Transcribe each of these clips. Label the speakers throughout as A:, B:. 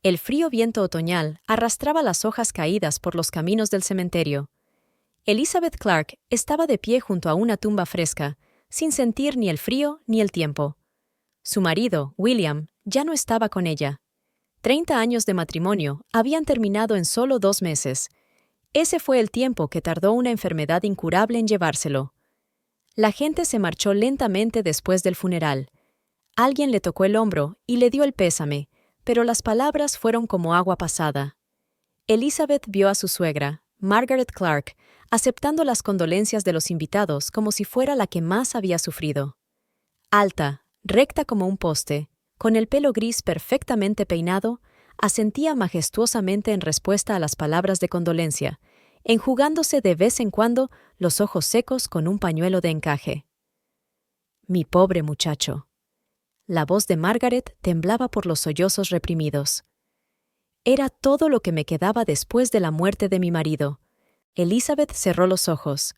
A: El frío viento otoñal arrastraba las hojas caídas por los caminos del cementerio. Elizabeth Clark estaba de pie junto a una tumba fresca, sin sentir ni el frío ni el tiempo. Su marido, William, ya no estaba con ella. 30 años de matrimonio habían terminado en solo 2 meses. Ese fue el tiempo que tardó una enfermedad incurable en llevárselo. La gente se marchó lentamente después del funeral. Alguien le tocó el hombro y le dio el pésame, pero las palabras fueron como agua pasada. Elizabeth vio a su suegra, Margaret Clark, aceptando las condolencias de los invitados como si fuera la que más había sufrido. Alta, recta como un poste, con el pelo gris perfectamente peinado, asentía majestuosamente en respuesta a las palabras de condolencia, enjugándose de vez en cuando los ojos secos con un pañuelo de encaje. «Mi pobre muchacho». La voz de Margaret temblaba por los sollozos reprimidos. «Era todo lo que me quedaba después de la muerte de mi marido». Elizabeth cerró los ojos.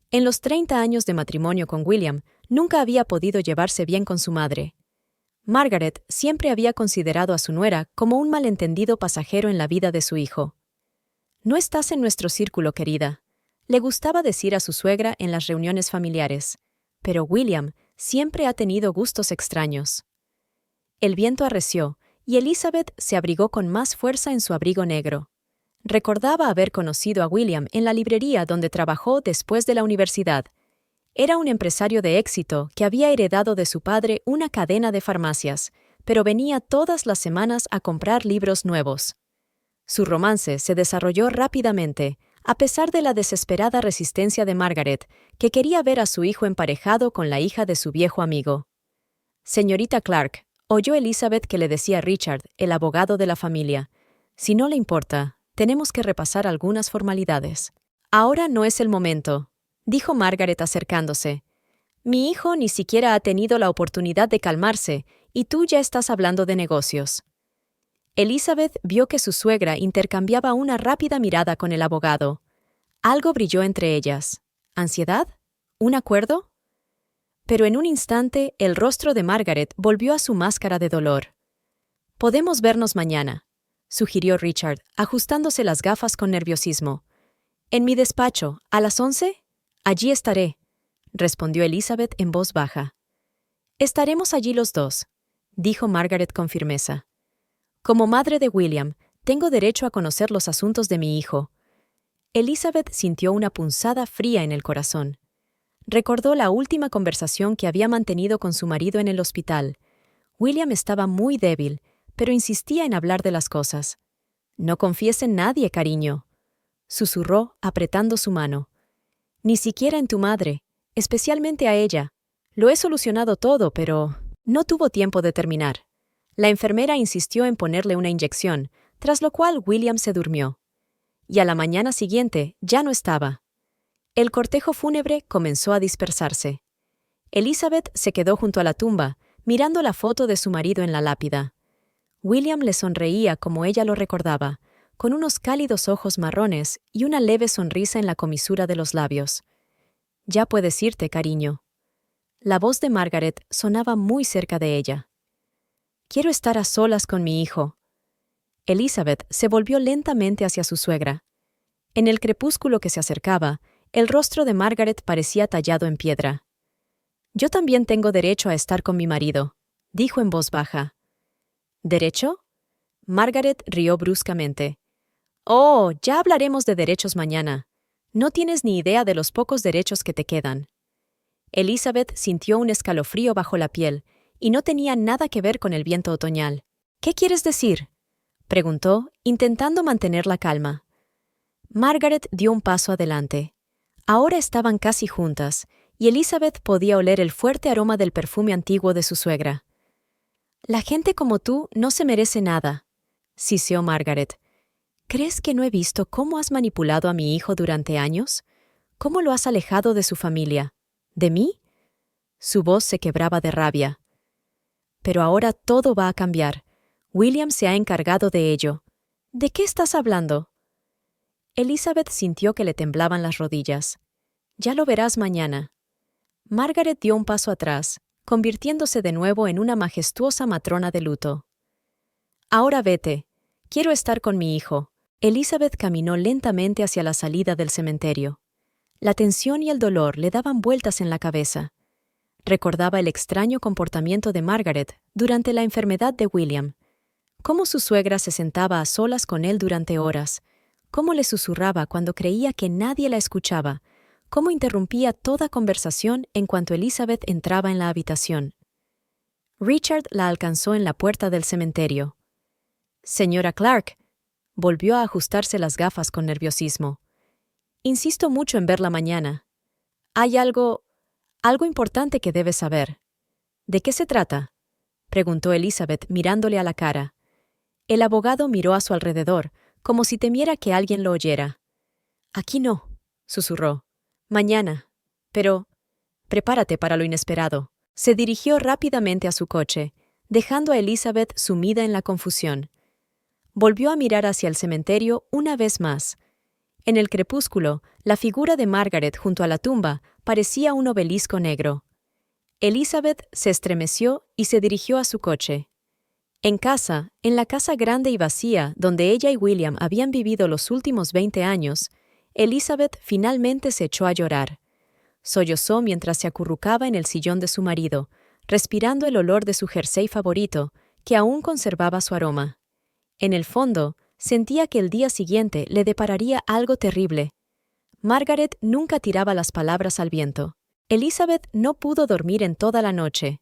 A: En los 30 años de matrimonio con William, nunca había podido llevarse bien con su madre. Margaret siempre había considerado a su nuera como un malentendido pasajero en la vida de su hijo. «No estás en nuestro círculo, querida», le gustaba decir a su suegra en las reuniones familiares. Pero William siempre ha tenido gustos extraños. El viento arreció, y Elizabeth se abrigó con más fuerza en su abrigo negro. Recordaba haber conocido a William en la librería donde trabajó después de la universidad. Era un empresario de éxito que había heredado de su padre una cadena de farmacias, pero venía todas las semanas a comprar libros nuevos. Su romance se desarrolló rápidamente, a pesar de la desesperada resistencia de Margaret, que quería ver a su hijo emparejado con la hija de su viejo amigo. «Señorita Clark», oyó Elizabeth que le decía Richard, el abogado de la familia, «si no le importa, tenemos que repasar algunas formalidades». «Ahora no es el momento», dijo Margaret acercándose. «Mi hijo ni siquiera ha tenido la oportunidad de calmarse, y tú ya estás hablando de negocios». Elizabeth vio que su suegra intercambiaba una rápida mirada con el abogado. Algo brilló entre ellas. ¿Ansiedad? ¿Un acuerdo? Pero en un instante el rostro de Margaret volvió a su máscara de dolor. «Podemos vernos mañana», sugirió Richard, ajustándose las gafas con nerviosismo. «En mi despacho, a las 11. Allí estaré», respondió Elizabeth en voz baja. «Estaremos allí los dos», dijo Margaret con firmeza. «Como madre de William, tengo derecho a conocer los asuntos de mi hijo». Elizabeth sintió una punzada fría en el corazón. Recordó la última conversación que había mantenido con su marido en el hospital. William estaba muy débil, pero insistía en hablar de las cosas. «No confíes en nadie, cariño», susurró, apretando su mano. «Ni siquiera en tu madre, especialmente a ella. Lo he solucionado todo, pero…» No tuvo tiempo de terminar. La enfermera insistió en ponerle una inyección, tras lo cual William se durmió. Y a la mañana siguiente ya no estaba. El cortejo fúnebre comenzó a dispersarse. Elizabeth se quedó junto a la tumba, mirando la foto de su marido en la lápida. William le sonreía como ella lo recordaba, con unos cálidos ojos marrones y una leve sonrisa en la comisura de los labios. «Ya puedes irte, cariño». La voz de Margaret sonaba muy cerca de ella. «Quiero estar a solas con mi hijo». Elizabeth se volvió lentamente hacia su suegra. En el crepúsculo que se acercaba, el rostro de Margaret parecía tallado en piedra. «Yo también tengo derecho a estar con mi marido», dijo en voz baja. «¿Derecho?» Margaret rió bruscamente. «Oh, ya hablaremos de derechos mañana. No tienes ni idea de los pocos derechos que te quedan». Elizabeth sintió un escalofrío bajo la piel, y no tenía nada que ver con el viento otoñal. «¿Qué quieres decir?», preguntó, intentando mantener la calma. Margaret dio un paso adelante. Ahora estaban casi juntas, y Elizabeth podía oler el fuerte aroma del perfume antiguo de su suegra. «La gente como tú no se merece nada», siseó Margaret. «¿Crees que no he visto cómo has manipulado a mi hijo durante años? ¿Cómo lo has alejado de su familia? ¿De mí?». Su voz se quebraba de rabia. «Pero ahora todo va a cambiar. William se ha encargado de ello». «¿De qué estás hablando?». Elizabeth sintió que le temblaban las rodillas. «Ya lo verás mañana». Margaret dio un paso atrás, convirtiéndose de nuevo en una majestuosa matrona de luto. «Ahora vete. Quiero estar con mi hijo. Elizabeth caminó lentamente hacia la salida del cementerio. La tensión y el dolor le daban vueltas en la cabeza. Recordaba el extraño comportamiento de Margaret durante la enfermedad de William. Cómo su suegra se sentaba a solas con él durante horas. Cómo le susurraba cuando creía que nadie la escuchaba. Cómo interrumpía toda conversación en cuanto Elizabeth entraba en la habitación. Richard la alcanzó en la puerta del cementerio. «Señora Clark», volvió a ajustarse las gafas con nerviosismo. «Insisto mucho en verla mañana. Hay algo importante que debe saber». «¿De qué se trata?», preguntó Elizabeth mirándole a la cara. El abogado miró a su alrededor, como si temiera que alguien lo oyera. «Aquí no», susurró. «Mañana. Pero prepárate para lo inesperado». Se dirigió rápidamente a su coche, dejando a Elizabeth sumida en la confusión. Volvió a mirar hacia el cementerio una vez más. En el crepúsculo, la figura de Margaret junto a la tumba parecía un obelisco negro. Elizabeth se estremeció y se dirigió a su coche. En la casa grande y vacía donde ella y William habían vivido los últimos 20 años, Elizabeth finalmente se echó a llorar. Sollozó mientras se acurrucaba en el sillón de su marido, respirando el olor de su jersey favorito, que aún conservaba su aroma. En el fondo, sentía que el día siguiente le depararía algo terrible. Margaret nunca tiraba las palabras al viento. Elizabeth no pudo dormir en toda la noche.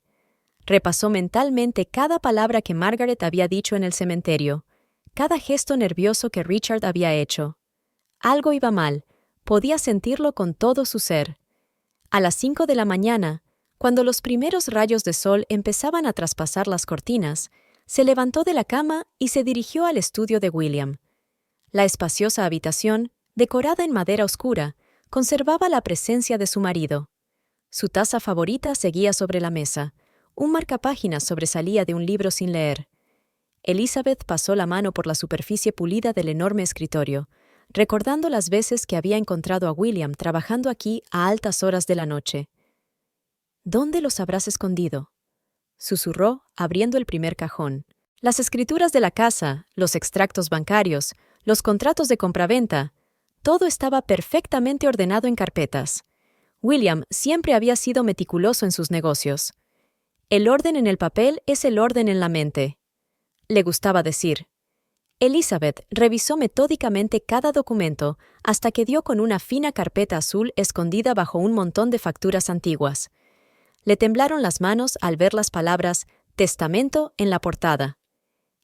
A: Repasó mentalmente cada palabra que Margaret había dicho en el cementerio, cada gesto nervioso que Richard había hecho. Algo iba mal, podía sentirlo con todo su ser. A las 5 de la mañana, cuando los primeros rayos de sol empezaban a traspasar las cortinas, se levantó de la cama y se dirigió al estudio de William. La espaciosa habitación, decorada en madera oscura, conservaba la presencia de su marido. Su taza favorita seguía sobre la mesa. Un marcapáginas sobresalía de un libro sin leer. Elizabeth pasó la mano por la superficie pulida del enorme escritorio, recordando las veces que había encontrado a William trabajando aquí a altas horas de la noche. «¿Dónde los habrás escondido?», susurró, abriendo el primer cajón. Las escrituras de la casa, los extractos bancarios, los contratos de compraventa, todo estaba perfectamente ordenado en carpetas. William siempre había sido meticuloso en sus negocios. «El orden en el papel es el orden en la mente», le gustaba decir. Elizabeth revisó metódicamente cada documento hasta que dio con una fina carpeta azul escondida bajo un montón de facturas antiguas. Le temblaron las manos al ver las palabras «testamento» en la portada.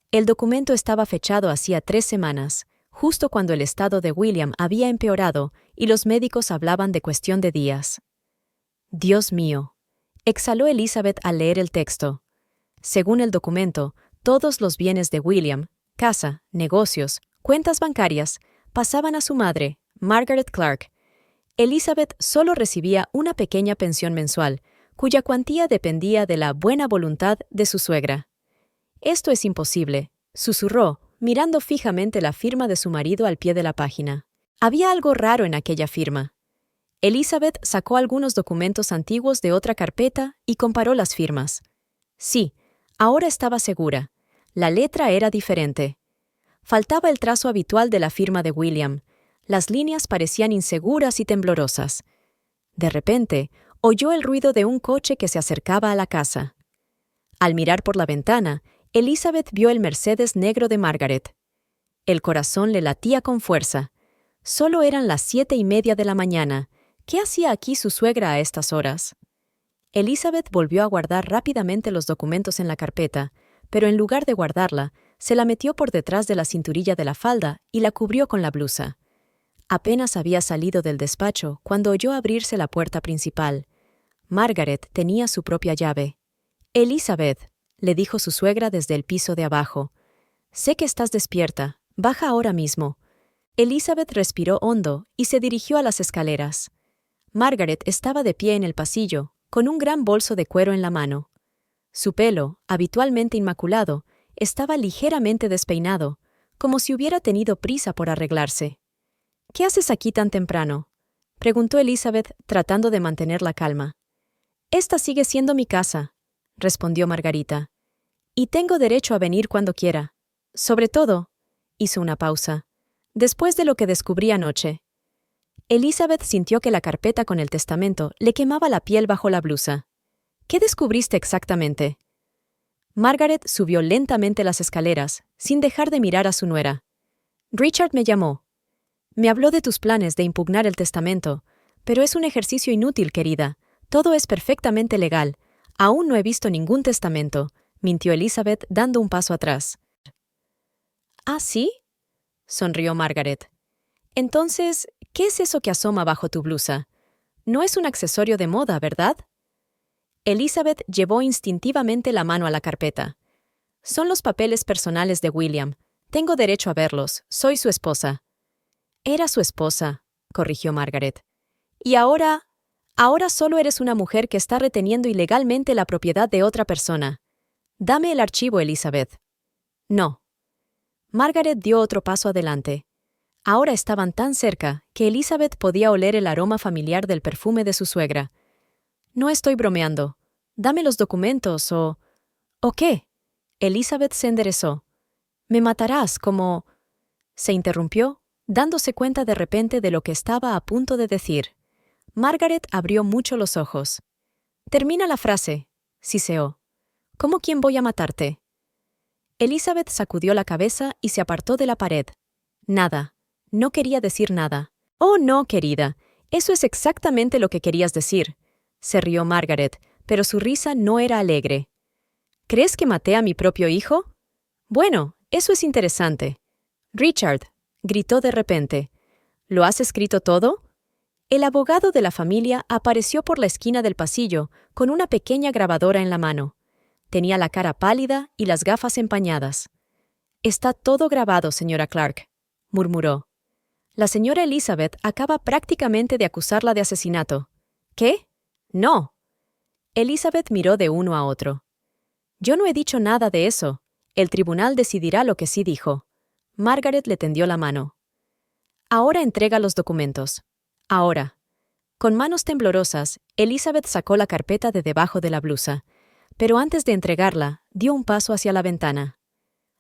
A: El documento estaba fechado hacía 3 semanas, justo cuando el estado de William había empeorado y los médicos hablaban de cuestión de días. «Dios mío», exhaló Elizabeth al leer el texto. Según el documento, todos los bienes de William, casa, negocios, cuentas bancarias, pasaban a su madre, Margaret Clark. Elizabeth solo recibía una pequeña pensión mensual, cuya cuantía dependía de la buena voluntad de su suegra. «Esto es imposible», susurró, mirando fijamente la firma de su marido al pie de la página. Había algo raro en aquella firma. Elizabeth sacó algunos documentos antiguos de otra carpeta y comparó las firmas. Sí, ahora estaba segura. La letra era diferente. Faltaba el trazo habitual de la firma de William. Las líneas parecían inseguras y temblorosas. De repente, oyó el ruido de un coche que se acercaba a la casa. Al mirar por la ventana, Elizabeth vio el Mercedes negro de Margaret. El corazón le latía con fuerza. Solo eran las 7:30 de la mañana. ¿Qué hacía aquí su suegra a estas horas? Elizabeth volvió a guardar rápidamente los documentos en la carpeta, pero en lugar de guardarla, se la metió por detrás de la cinturilla de la falda y la cubrió con la blusa. Apenas había salido del despacho cuando oyó abrirse la puerta principal. Margaret tenía su propia llave. «Elizabeth», le dijo su suegra desde el piso de abajo. «Sé que estás despierta. Baja ahora mismo». Elizabeth respiró hondo y se dirigió a las escaleras. Margaret estaba de pie en el pasillo, con un gran bolso de cuero en la mano. Su pelo, habitualmente inmaculado, estaba ligeramente despeinado, como si hubiera tenido prisa por arreglarse. «¿Qué haces aquí tan temprano?», preguntó Elizabeth, tratando de mantener la calma. «Esta sigue siendo mi casa», respondió Margarita. «Y tengo derecho a venir cuando quiera. Sobre todo, hizo una pausa. Después de lo que descubrí anoche. Elizabeth sintió que la carpeta con el testamento le quemaba la piel bajo la blusa. ¿Qué descubriste exactamente? Margaret subió lentamente las escaleras, sin dejar de mirar a su nuera. Richard me llamó. Me habló de tus planes de impugnar el testamento, pero es un ejercicio inútil, querida. Todo es perfectamente legal. Aún no he visto ningún testamento, mintió Elizabeth dando un paso atrás. ¿Ah, sí? Sonrió Margaret. Entonces, ¿qué es eso que asoma bajo tu blusa? No es un accesorio de moda, ¿verdad? Elizabeth llevó instintivamente la mano a la carpeta. Son los papeles personales de William. Tengo derecho a verlos. Soy su esposa. Era su esposa, corrigió Margaret. Y ahora solo eres una mujer que está reteniendo ilegalmente la propiedad de otra persona. Dame el archivo, Elizabeth. No. Margaret dio otro paso adelante. Ahora estaban tan cerca que Elizabeth podía oler el aroma familiar del perfume de su suegra. No estoy bromeando. Dame los documentos o... ¿O qué? Elizabeth se enderezó. Me matarás como... Se interrumpió, dándose cuenta de repente de lo que estaba a punto de decir. Margaret abrió mucho los ojos. Termina la frase, siseó. ¿Cómo quién voy a matarte? Elizabeth sacudió la cabeza y se apartó de la pared. Nada. No quería decir nada. Oh, no, querida. Eso es exactamente lo que querías decir. Se rió Margaret, pero su risa no era alegre. ¿Crees que maté a mi propio hijo? Bueno, eso es interesante. Richard, gritó de repente. ¿Lo has escrito todo? El abogado de la familia apareció por la esquina del pasillo con una pequeña grabadora en la mano. Tenía la cara pálida y las gafas empañadas. Está todo grabado, señora Clark, murmuró. La señora Elizabeth acaba prácticamente de acusarla de asesinato. ¿Qué? No. Elizabeth miró de uno a otro. Yo no he dicho nada de eso. El tribunal decidirá lo que sí dijo. Margaret le tendió la mano. Ahora entrega los documentos. Ahora. Con manos temblorosas, Elizabeth sacó la carpeta de debajo de la blusa, pero antes de entregarla, dio un paso hacia la ventana.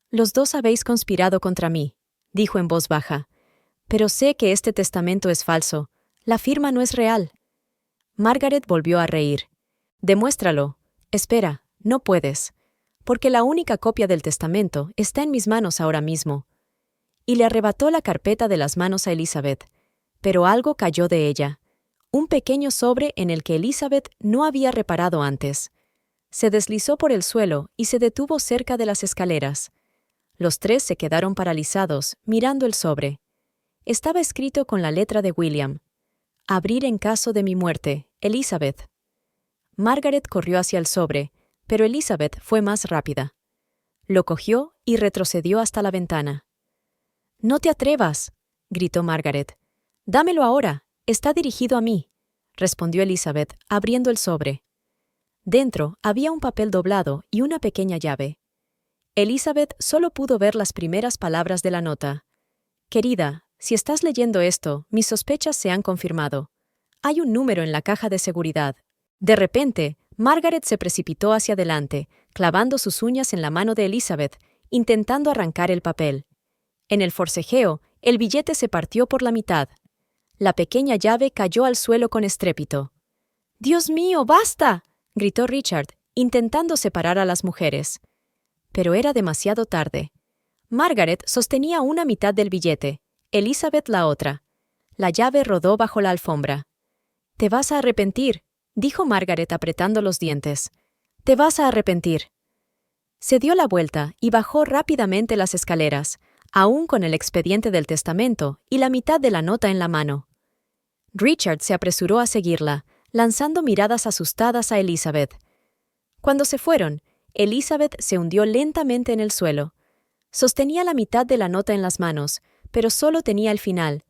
A: Los dos habéis conspirado contra mí, dijo en voz baja. Pero sé que este testamento es falso. La firma no es real. Margaret volvió a reír. Demuéstralo. Espera, no puedes. Porque la única copia del testamento está en mis manos ahora mismo. Y le arrebató la carpeta de las manos a Elizabeth. Pero algo cayó de ella. Un pequeño sobre en el que Elizabeth no había reparado antes. Se deslizó por el suelo y se detuvo cerca de las escaleras. Los tres se quedaron paralizados, mirando el sobre. Estaba escrito con la letra de William. Abrir en caso de mi muerte, Elizabeth. Margaret corrió hacia el sobre, pero Elizabeth fue más rápida. Lo cogió y retrocedió hasta la ventana. «No te atrevas», gritó Margaret. «Dámelo ahora, está dirigido a mí», respondió Elizabeth, abriendo el sobre. Dentro había un papel doblado y una pequeña llave. Elizabeth solo pudo ver las primeras palabras de la nota. «Querida, si estás leyendo esto, mis sospechas se han confirmado. Hay un número en la caja de seguridad». De repente, Margaret se precipitó hacia adelante, clavando sus uñas en la mano de Elizabeth, intentando arrancar el papel. En el forcejeo, el billete se partió por la mitad. La pequeña llave cayó al suelo con estrépito. «¡Dios mío, basta!», gritó Richard, intentando separar a las mujeres. Pero era demasiado tarde. Margaret sostenía una mitad del billete, Elizabeth la otra. La llave rodó bajo la alfombra. «Te vas a arrepentir», dijo Margaret apretando los dientes. «Te vas a arrepentir». Se dio la vuelta y bajó rápidamente las escaleras, aún con el expediente del testamento y la mitad de la nota en la mano. Richard se apresuró a seguirla, lanzando miradas asustadas a Elizabeth. Cuando se fueron, Elizabeth se hundió lentamente en el suelo. Sostenía la mitad de la nota en las manos, pero solo tenía el final.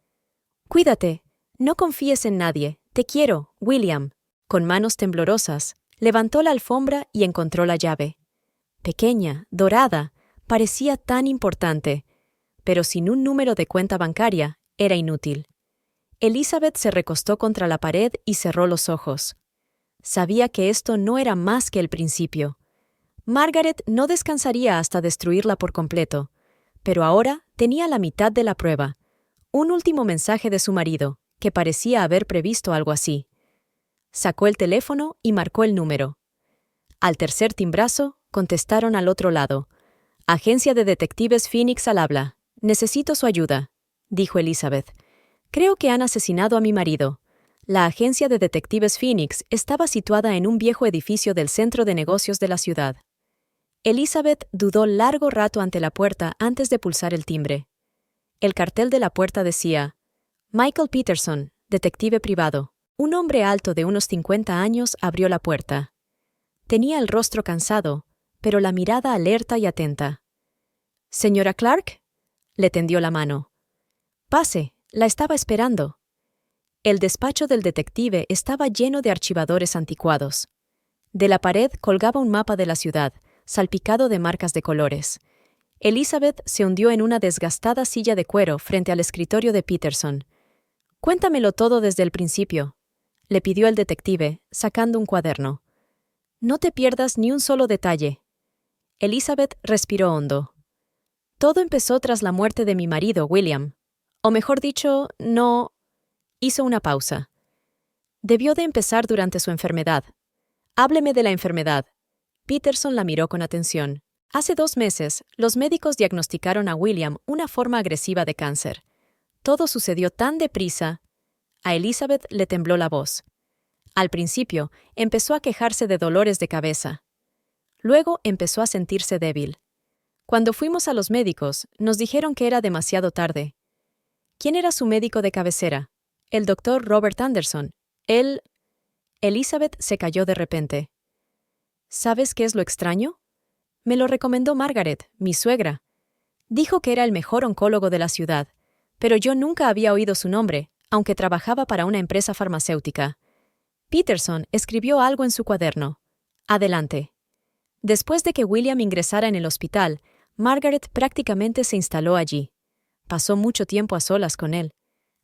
A: «Cuídate, no confíes en nadie, te quiero, William». Con manos temblorosas, levantó la alfombra y encontró la llave. Pequeña, dorada, parecía tan importante, pero sin un número de cuenta bancaria, era inútil. Elizabeth se recostó contra la pared y cerró los ojos. Sabía que esto no era más que el principio. Margaret no descansaría hasta destruirla por completo, Pero ahora tenía la mitad de la prueba. Un último mensaje de su marido, que parecía haber previsto algo así. Sacó el teléfono y marcó el número. Al tercer timbrazo, contestaron al otro lado. «Agencia de detectives Phoenix al habla. Necesito su ayuda», dijo Elizabeth. «Creo que han asesinado a mi marido». La agencia de detectives Phoenix estaba situada en un viejo edificio del centro de negocios de la ciudad. Elizabeth dudó largo rato ante la puerta antes de pulsar el timbre. El cartel de la puerta decía: «Michael Peterson, detective privado». Un hombre alto de unos 50 años abrió la puerta. Tenía el rostro cansado, pero la mirada alerta y atenta. «¿Señora Clark?», le tendió la mano. «Pase, la estaba esperando». El despacho del detective estaba lleno de archivadores anticuados. De la pared colgaba un mapa de la ciudad, salpicado de marcas de colores. Elizabeth se hundió en una desgastada silla de cuero frente al escritorio de Peterson. «Cuéntamelo todo desde el principio», le pidió el detective, sacando un cuaderno. «No te pierdas ni un solo detalle». Elizabeth respiró hondo. «Todo empezó tras la muerte de mi marido, William. O mejor dicho, no...» Hizo una pausa. «Debió de empezar durante su enfermedad». «Hábleme de la enfermedad». Peterson la miró con atención. Hace 2 meses, los médicos diagnosticaron a William una forma agresiva de cáncer. Todo sucedió tan deprisa. A Elizabeth le tembló la voz. Al principio, empezó a quejarse de dolores de cabeza. Luego empezó a sentirse débil. Cuando fuimos a los médicos, nos dijeron que era demasiado tarde. ¿Quién era su médico de cabecera? El doctor Robert Anderson. Él... Elizabeth se calló de repente. ¿Sabes qué es lo extraño? Me lo recomendó Margaret, mi suegra. Dijo que era el mejor oncólogo de la ciudad, pero yo nunca había oído su nombre, aunque trabajaba para una empresa farmacéutica. Peterson escribió algo en su cuaderno. Adelante. Después de que William ingresara en el hospital, Margaret prácticamente se instaló allí. Pasó mucho tiempo a solas con él.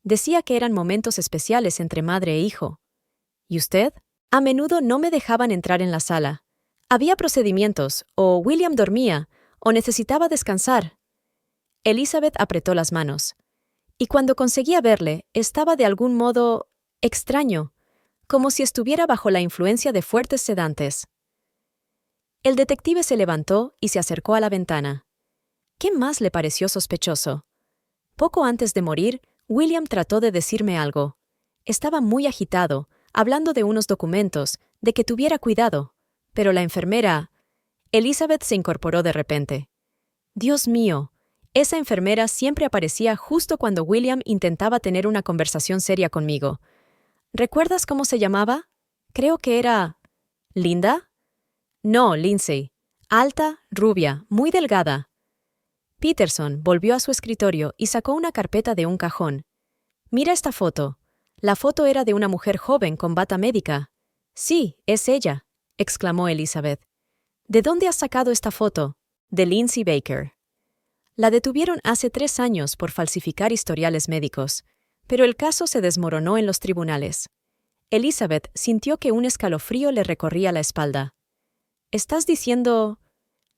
A: Decía que eran momentos especiales entre madre e hijo. ¿Y usted? A menudo no me dejaban entrar en la sala. Había procedimientos, o William dormía, o necesitaba descansar. Elizabeth apretó las manos. Y cuando conseguía verle, estaba de algún modo extraño, como si estuviera bajo la influencia de fuertes sedantes. El detective se levantó y se acercó a la ventana. ¿Qué más le pareció sospechoso? Poco antes de morir, William trató de decirme algo. Estaba muy agitado, hablando de unos documentos, de que tuviera cuidado. Pero la enfermera... Elizabeth se incorporó de repente. Dios mío, esa enfermera siempre aparecía justo cuando William intentaba tener una conversación seria conmigo. ¿Recuerdas cómo se llamaba? Creo que era... ¿Linda? No, Lindsay. Alta, rubia, muy delgada. Peterson volvió a su escritorio y sacó una carpeta de un cajón. Mira esta foto. La foto era de una mujer joven con bata médica. Sí, es ella, exclamó Elizabeth. ¿De dónde has sacado esta foto? De Lindsay Baker. La detuvieron hace 3 años por falsificar historiales médicos, pero el caso se desmoronó en los tribunales. Elizabeth sintió que un escalofrío le recorría la espalda. ¿Estás diciendo...?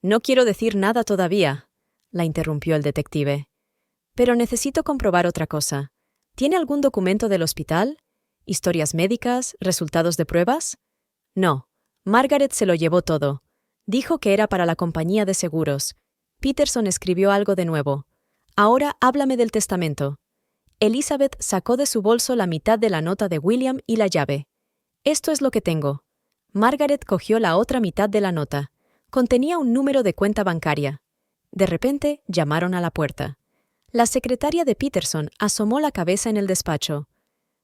A: No quiero decir nada todavía, la interrumpió el detective. Pero necesito comprobar otra cosa. ¿Tiene algún documento del hospital? ¿Historias médicas? ¿Resultados de pruebas? No. Margaret se lo llevó todo. Dijo que era para la compañía de seguros. Peterson escribió algo de nuevo. Ahora háblame del testamento. Elizabeth sacó de su bolso la mitad de la nota de William y la llave. Esto es lo que tengo. Margaret cogió la otra mitad de la nota. Contenía un número de cuenta bancaria. De repente, llamaron a la puerta. La secretaria de Peterson asomó la cabeza en el despacho.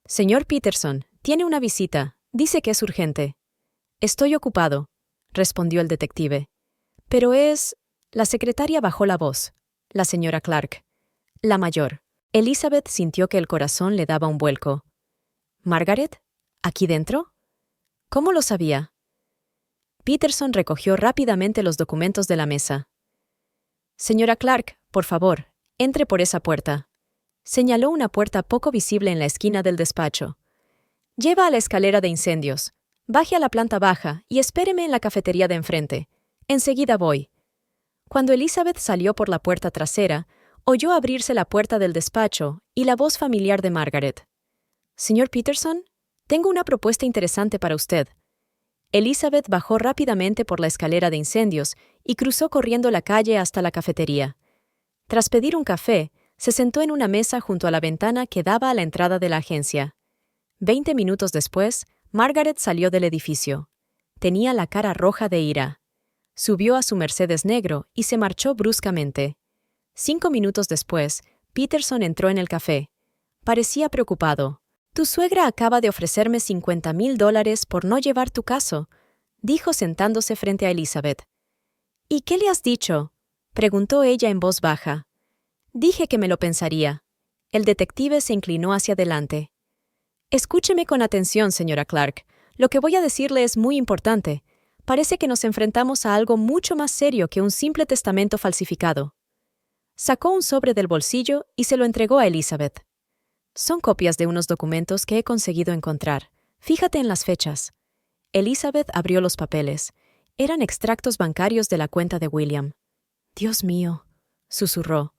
A: «Señor Peterson, tiene una visita. Dice que es urgente». «Estoy ocupado», respondió el detective. «Pero es...» La secretaria bajó la voz. La señora Clark. La mayor. Elizabeth sintió que el corazón le daba un vuelco. «¿Margaret? ¿Aquí dentro?» «¿Cómo lo sabía?» Peterson recogió rápidamente los documentos de la mesa. «Señora Clark, por favor, entre por esa puerta». Señaló una puerta poco visible en la esquina del despacho. «Lleva a la escalera de incendios. Baje a la planta baja y espéreme en la cafetería de enfrente. Enseguida voy». Cuando Elizabeth salió por la puerta trasera, oyó abrirse la puerta del despacho y la voz familiar de Margaret. «Señor Peterson, tengo una propuesta interesante para usted». Elizabeth bajó rápidamente por la escalera de incendios y cruzó corriendo la calle hasta la cafetería. Tras pedir un café, se sentó en una mesa junto a la ventana que daba a la entrada de la agencia. 20 minutos después, Margaret salió del edificio. Tenía la cara roja de ira. Subió a su Mercedes negro y se marchó bruscamente. 5 minutos después, Peterson entró en el café. Parecía preocupado. «Tu suegra acaba de ofrecerme $50,000 por no llevar tu caso», dijo sentándose frente a Elizabeth. «¿Y qué le has dicho?», preguntó ella en voz baja. «Dije que me lo pensaría». El detective se inclinó hacia adelante. «Escúcheme con atención, señora Clark. Lo que voy a decirle es muy importante. Parece que nos enfrentamos a algo mucho más serio que un simple testamento falsificado». Sacó un sobre del bolsillo y se lo entregó a Elizabeth. «Son copias de unos documentos que he conseguido encontrar. Fíjate en las fechas». Elizabeth abrió los papeles. Eran extractos bancarios de la cuenta de William. «Dios mío», susurró.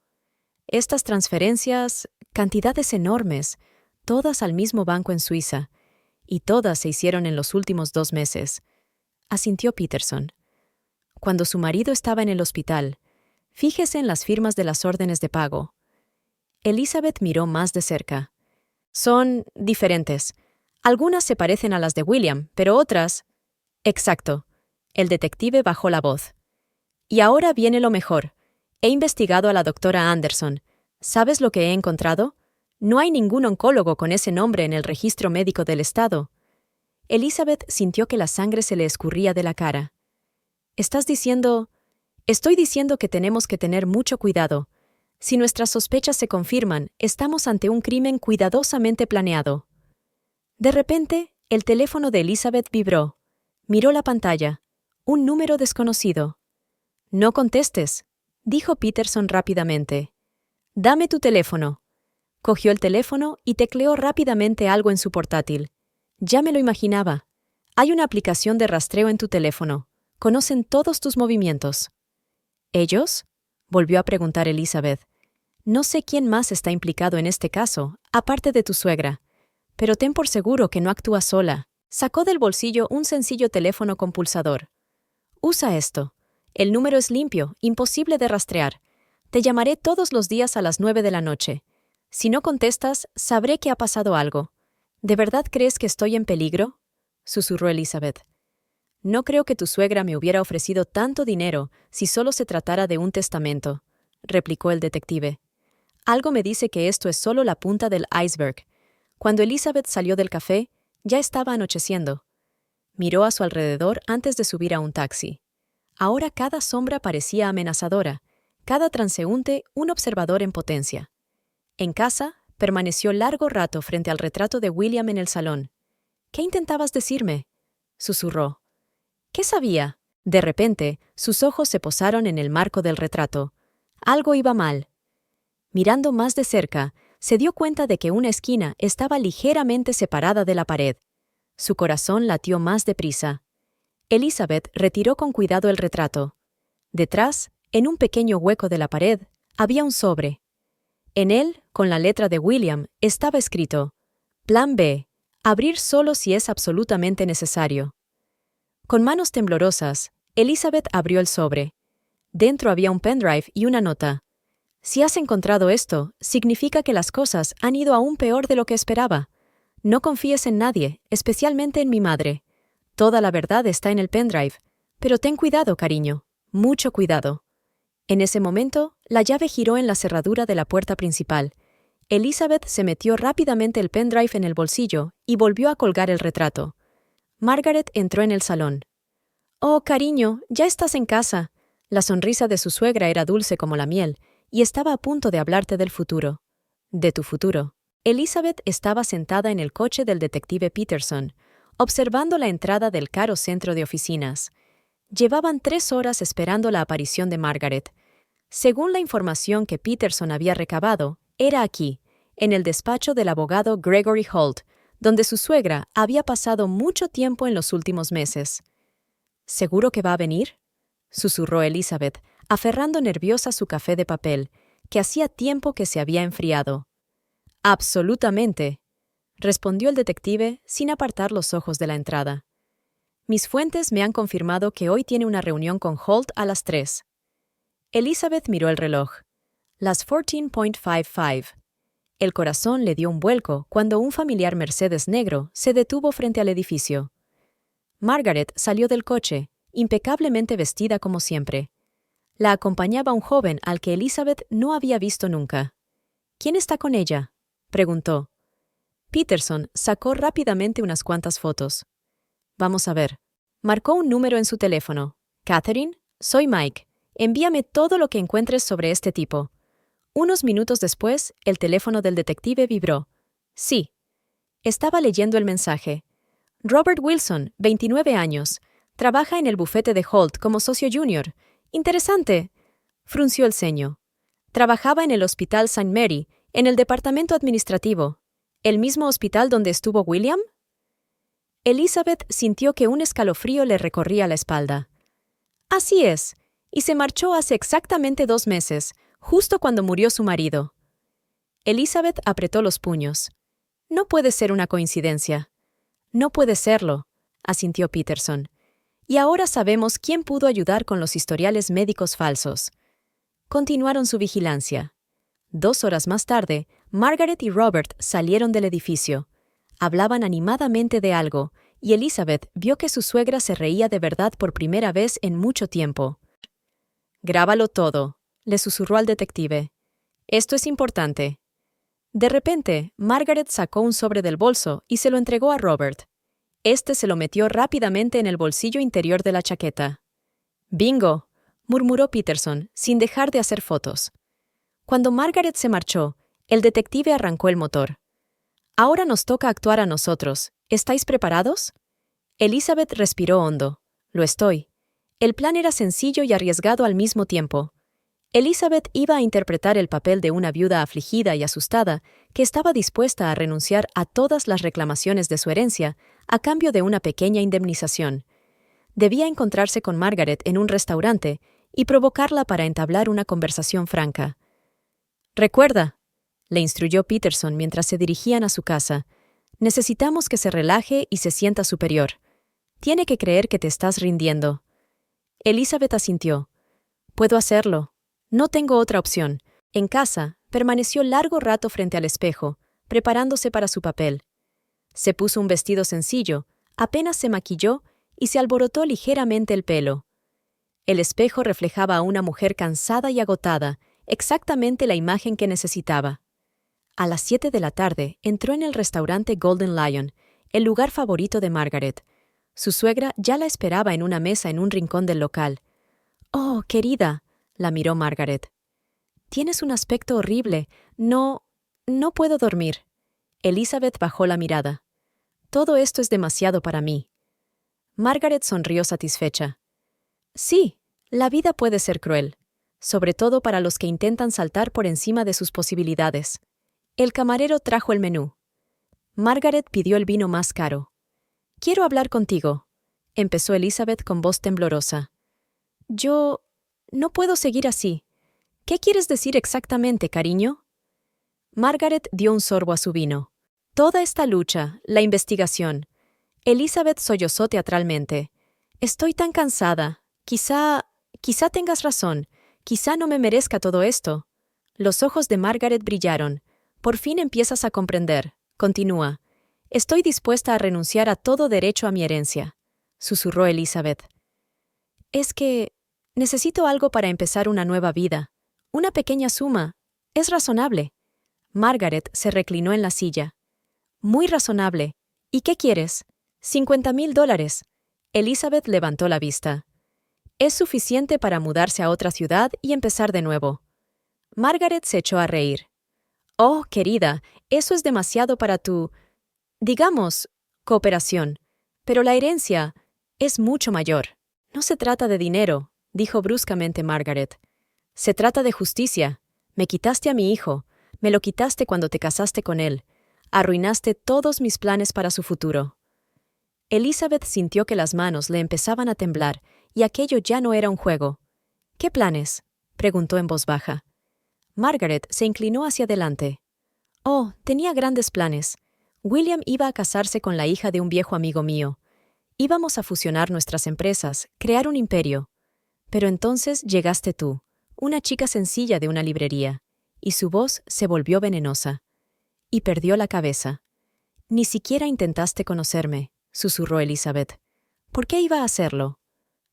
A: «Estas transferencias, cantidades enormes, todas al mismo banco en Suiza, y todas se hicieron en los últimos 2 meses», asintió Peterson. «Cuando su marido estaba en el hospital, fíjese en las firmas de las órdenes de pago». Elizabeth miró más de cerca. «Son diferentes. Algunas se parecen a las de William, pero otras...» «Exacto». El detective bajó la voz. «Y ahora viene lo mejor. He investigado a la doctora Anderson. ¿Sabes lo que he encontrado? No hay ningún oncólogo con ese nombre en el registro médico del estado». Elizabeth sintió que la sangre se le escurría de la cara. «¿Estás diciendo...?» «Estoy diciendo que tenemos que tener mucho cuidado. Si nuestras sospechas se confirman, estamos ante un crimen cuidadosamente planeado». De repente, el teléfono de Elizabeth vibró. Miró la pantalla. Un número desconocido. «No contestes», dijo Peterson rápidamente. «Dame tu teléfono». Cogió el teléfono y tecleó rápidamente algo en su portátil. «Ya me lo imaginaba. Hay una aplicación de rastreo en tu teléfono. Conocen todos tus movimientos». «¿Ellos?», volvió a preguntar Elizabeth. «No sé quién más está implicado en este caso, aparte de tu suegra. Pero ten por seguro que no actúa sola». Sacó del bolsillo un sencillo teléfono con pulsador. «Usa esto. El número es limpio, imposible de rastrear. Te llamaré todos los días a las 9 de la noche. Si no contestas, sabré que ha pasado algo». «¿De verdad crees que estoy en peligro?», susurró Elizabeth. «No creo que tu suegra me hubiera ofrecido tanto dinero si solo se tratara de un testamento», replicó el detective. «Algo me dice que esto es solo la punta del iceberg». Cuando Elizabeth salió del café, ya estaba anocheciendo. Miró a su alrededor antes de subir a un taxi. Ahora cada sombra parecía amenazadora, cada transeúnte un observador en potencia. En casa, permaneció largo rato frente al retrato de William en el salón. «¿Qué intentabas decirme?», susurró. «¿Qué sabía?». De repente, sus ojos se posaron en el marco del retrato. Algo iba mal. Mirando más de cerca, se dio cuenta de que una esquina estaba ligeramente separada de la pared. Su corazón latió más deprisa. Elizabeth retiró con cuidado el retrato. Detrás, en un pequeño hueco de la pared, había un sobre. En él, con la letra de William, estaba escrito: «Plan B. Abrir solo si es absolutamente necesario». Con manos temblorosas, Elizabeth abrió el sobre. Dentro había un pendrive y una nota. «Si has encontrado esto, significa que las cosas han ido aún peor de lo que esperaba. No confíes en nadie, especialmente en mi madre. Toda la verdad está en el pendrive. Pero ten cuidado, cariño. Mucho cuidado». En ese momento, la llave giró en la cerradura de la puerta principal. Elizabeth se metió rápidamente el pendrive en el bolsillo y volvió a colgar el retrato. Margaret entró en el salón. «Oh, cariño, ya estás en casa». La sonrisa de su suegra era dulce como la miel, y estaba a punto de hablarte del futuro. De tu futuro. Elizabeth estaba sentada en el coche del detective Peterson, observando la entrada del caro centro de oficinas. Llevaban 3 horas esperando la aparición de Margaret. Según la información que Peterson había recabado, era aquí, en el despacho del abogado Gregory Holt, donde su suegra había pasado mucho tiempo en los últimos meses. «¿Seguro que va a venir?», susurró Elizabeth, aferrando nerviosa su café de papel, que hacía tiempo que se había enfriado. «Absolutamente», respondió el detective sin apartar los ojos de la entrada. «Mis fuentes me han confirmado que hoy tiene una reunión con Holt a las 3. Elizabeth miró el reloj. Las 14:55. El corazón le dio un vuelco cuando un familiar Mercedes negro se detuvo frente al edificio. Margaret salió del coche, impecablemente vestida como siempre. La acompañaba un joven al que Elizabeth no había visto nunca. «¿Quién está con ella?», preguntó. Peterson sacó rápidamente unas cuantas fotos. «Vamos a ver». Marcó un número en su teléfono. «Catherine, soy Mike. Envíame todo lo que encuentres sobre este tipo». Unos minutos después, el teléfono del detective vibró. «Sí». Estaba leyendo el mensaje. «Robert Wilson, 29 años. Trabaja en el bufete de Holt como socio junior. Interesante». Frunció el ceño. «Trabajaba en el Hospital St. Mary, en el departamento administrativo. ¿El mismo hospital donde estuvo William?». Elizabeth sintió que un escalofrío le recorría la espalda. «Así es, y se marchó hace exactamente 2 meses, justo cuando murió su marido». Elizabeth apretó los puños. «No puede ser una coincidencia». «No puede serlo», asintió Peterson. «Y ahora sabemos quién pudo ayudar con los historiales médicos falsos». Continuaron su vigilancia. 2 horas más tarde, Margaret y Robert salieron del edificio. Hablaban animadamente de algo, y Elizabeth vio que su suegra se reía de verdad por primera vez en mucho tiempo. «Grábalo todo», le susurró al detective. «Esto es importante». De repente, Margaret sacó un sobre del bolso y se lo entregó a Robert. Este se lo metió rápidamente en el bolsillo interior de la chaqueta. «Bingo», murmuró Peterson, sin dejar de hacer fotos. Cuando Margaret se marchó, el detective arrancó el motor. «Ahora nos toca actuar a nosotros. ¿Estáis preparados?». Elizabeth respiró hondo. «Lo estoy». El plan era sencillo y arriesgado al mismo tiempo. Elizabeth iba a interpretar el papel de una viuda afligida y asustada que estaba dispuesta a renunciar a todas las reclamaciones de su herencia a cambio de una pequeña indemnización. Debía encontrarse con Margaret en un restaurante y provocarla para entablar una conversación franca. «Recuerda», le instruyó Peterson mientras se dirigían a su casa, «necesitamos que se relaje y se sienta superior. Tiene que creer que te estás rindiendo». Elizabeth asintió. «Puedo hacerlo. No tengo otra opción». En casa, permaneció largo rato frente al espejo, preparándose para su papel. Se puso un vestido sencillo, apenas se maquilló y se alborotó ligeramente el pelo. El espejo reflejaba a una mujer cansada y agotada, exactamente la imagen que necesitaba. A las 7 de la tarde entró en el restaurante Golden Lion, el lugar favorito de Margaret. Su suegra ya la esperaba en una mesa en un rincón del local. «Oh, querida», la miró Margaret. «Tienes un aspecto horrible. No puedo dormir». Elizabeth bajó la mirada. «Todo esto es demasiado para mí». Margaret sonrió satisfecha. «Sí, la vida puede ser cruel, sobre todo para los que intentan saltar por encima de sus posibilidades». El camarero trajo el menú. Margaret pidió el vino más caro. «Quiero hablar contigo», empezó Elizabeth con voz temblorosa. «Yo no puedo seguir así. ¿Qué quieres decir exactamente, cariño?». Margaret dio un sorbo a su vino. «Toda esta lucha, la investigación». Elizabeth sollozó teatralmente. «Estoy tan cansada. Quizá tengas razón. Quizá no me merezca todo esto». Los ojos de Margaret brillaron. «Por fin empiezas a comprender», continúa. «Estoy dispuesta a renunciar a todo derecho a mi herencia», susurró Elizabeth. «Es que necesito algo para empezar una nueva vida. Una pequeña suma. Es razonable». Margaret se reclinó en la silla. «Muy razonable. ¿Y qué quieres?». $50,000. Elizabeth levantó la vista. «Es suficiente para mudarse a otra ciudad y empezar de nuevo». Margaret se echó a reír. «Oh, querida, eso es demasiado para tu, digamos, cooperación. Pero la herencia es mucho mayor». «No se trata de dinero», dijo bruscamente Margaret. «Se trata de justicia. Me quitaste a mi hijo. Me lo quitaste cuando te casaste con él. Arruinaste todos mis planes para su futuro». Elizabeth sintió que las manos le empezaban a temblar y aquello ya no era un juego. ¿Qué planes?, preguntó en voz baja. Margaret se inclinó hacia adelante. Oh, tenía grandes planes. William iba a casarse con la hija de un viejo amigo mío. Íbamos a fusionar nuestras empresas, crear un imperio. Pero entonces llegaste tú, una chica sencilla de una librería, y su voz se volvió venenosa. Y perdió la cabeza. Ni siquiera intentaste conocerme, susurró Elizabeth. ¿Por qué iba a hacerlo?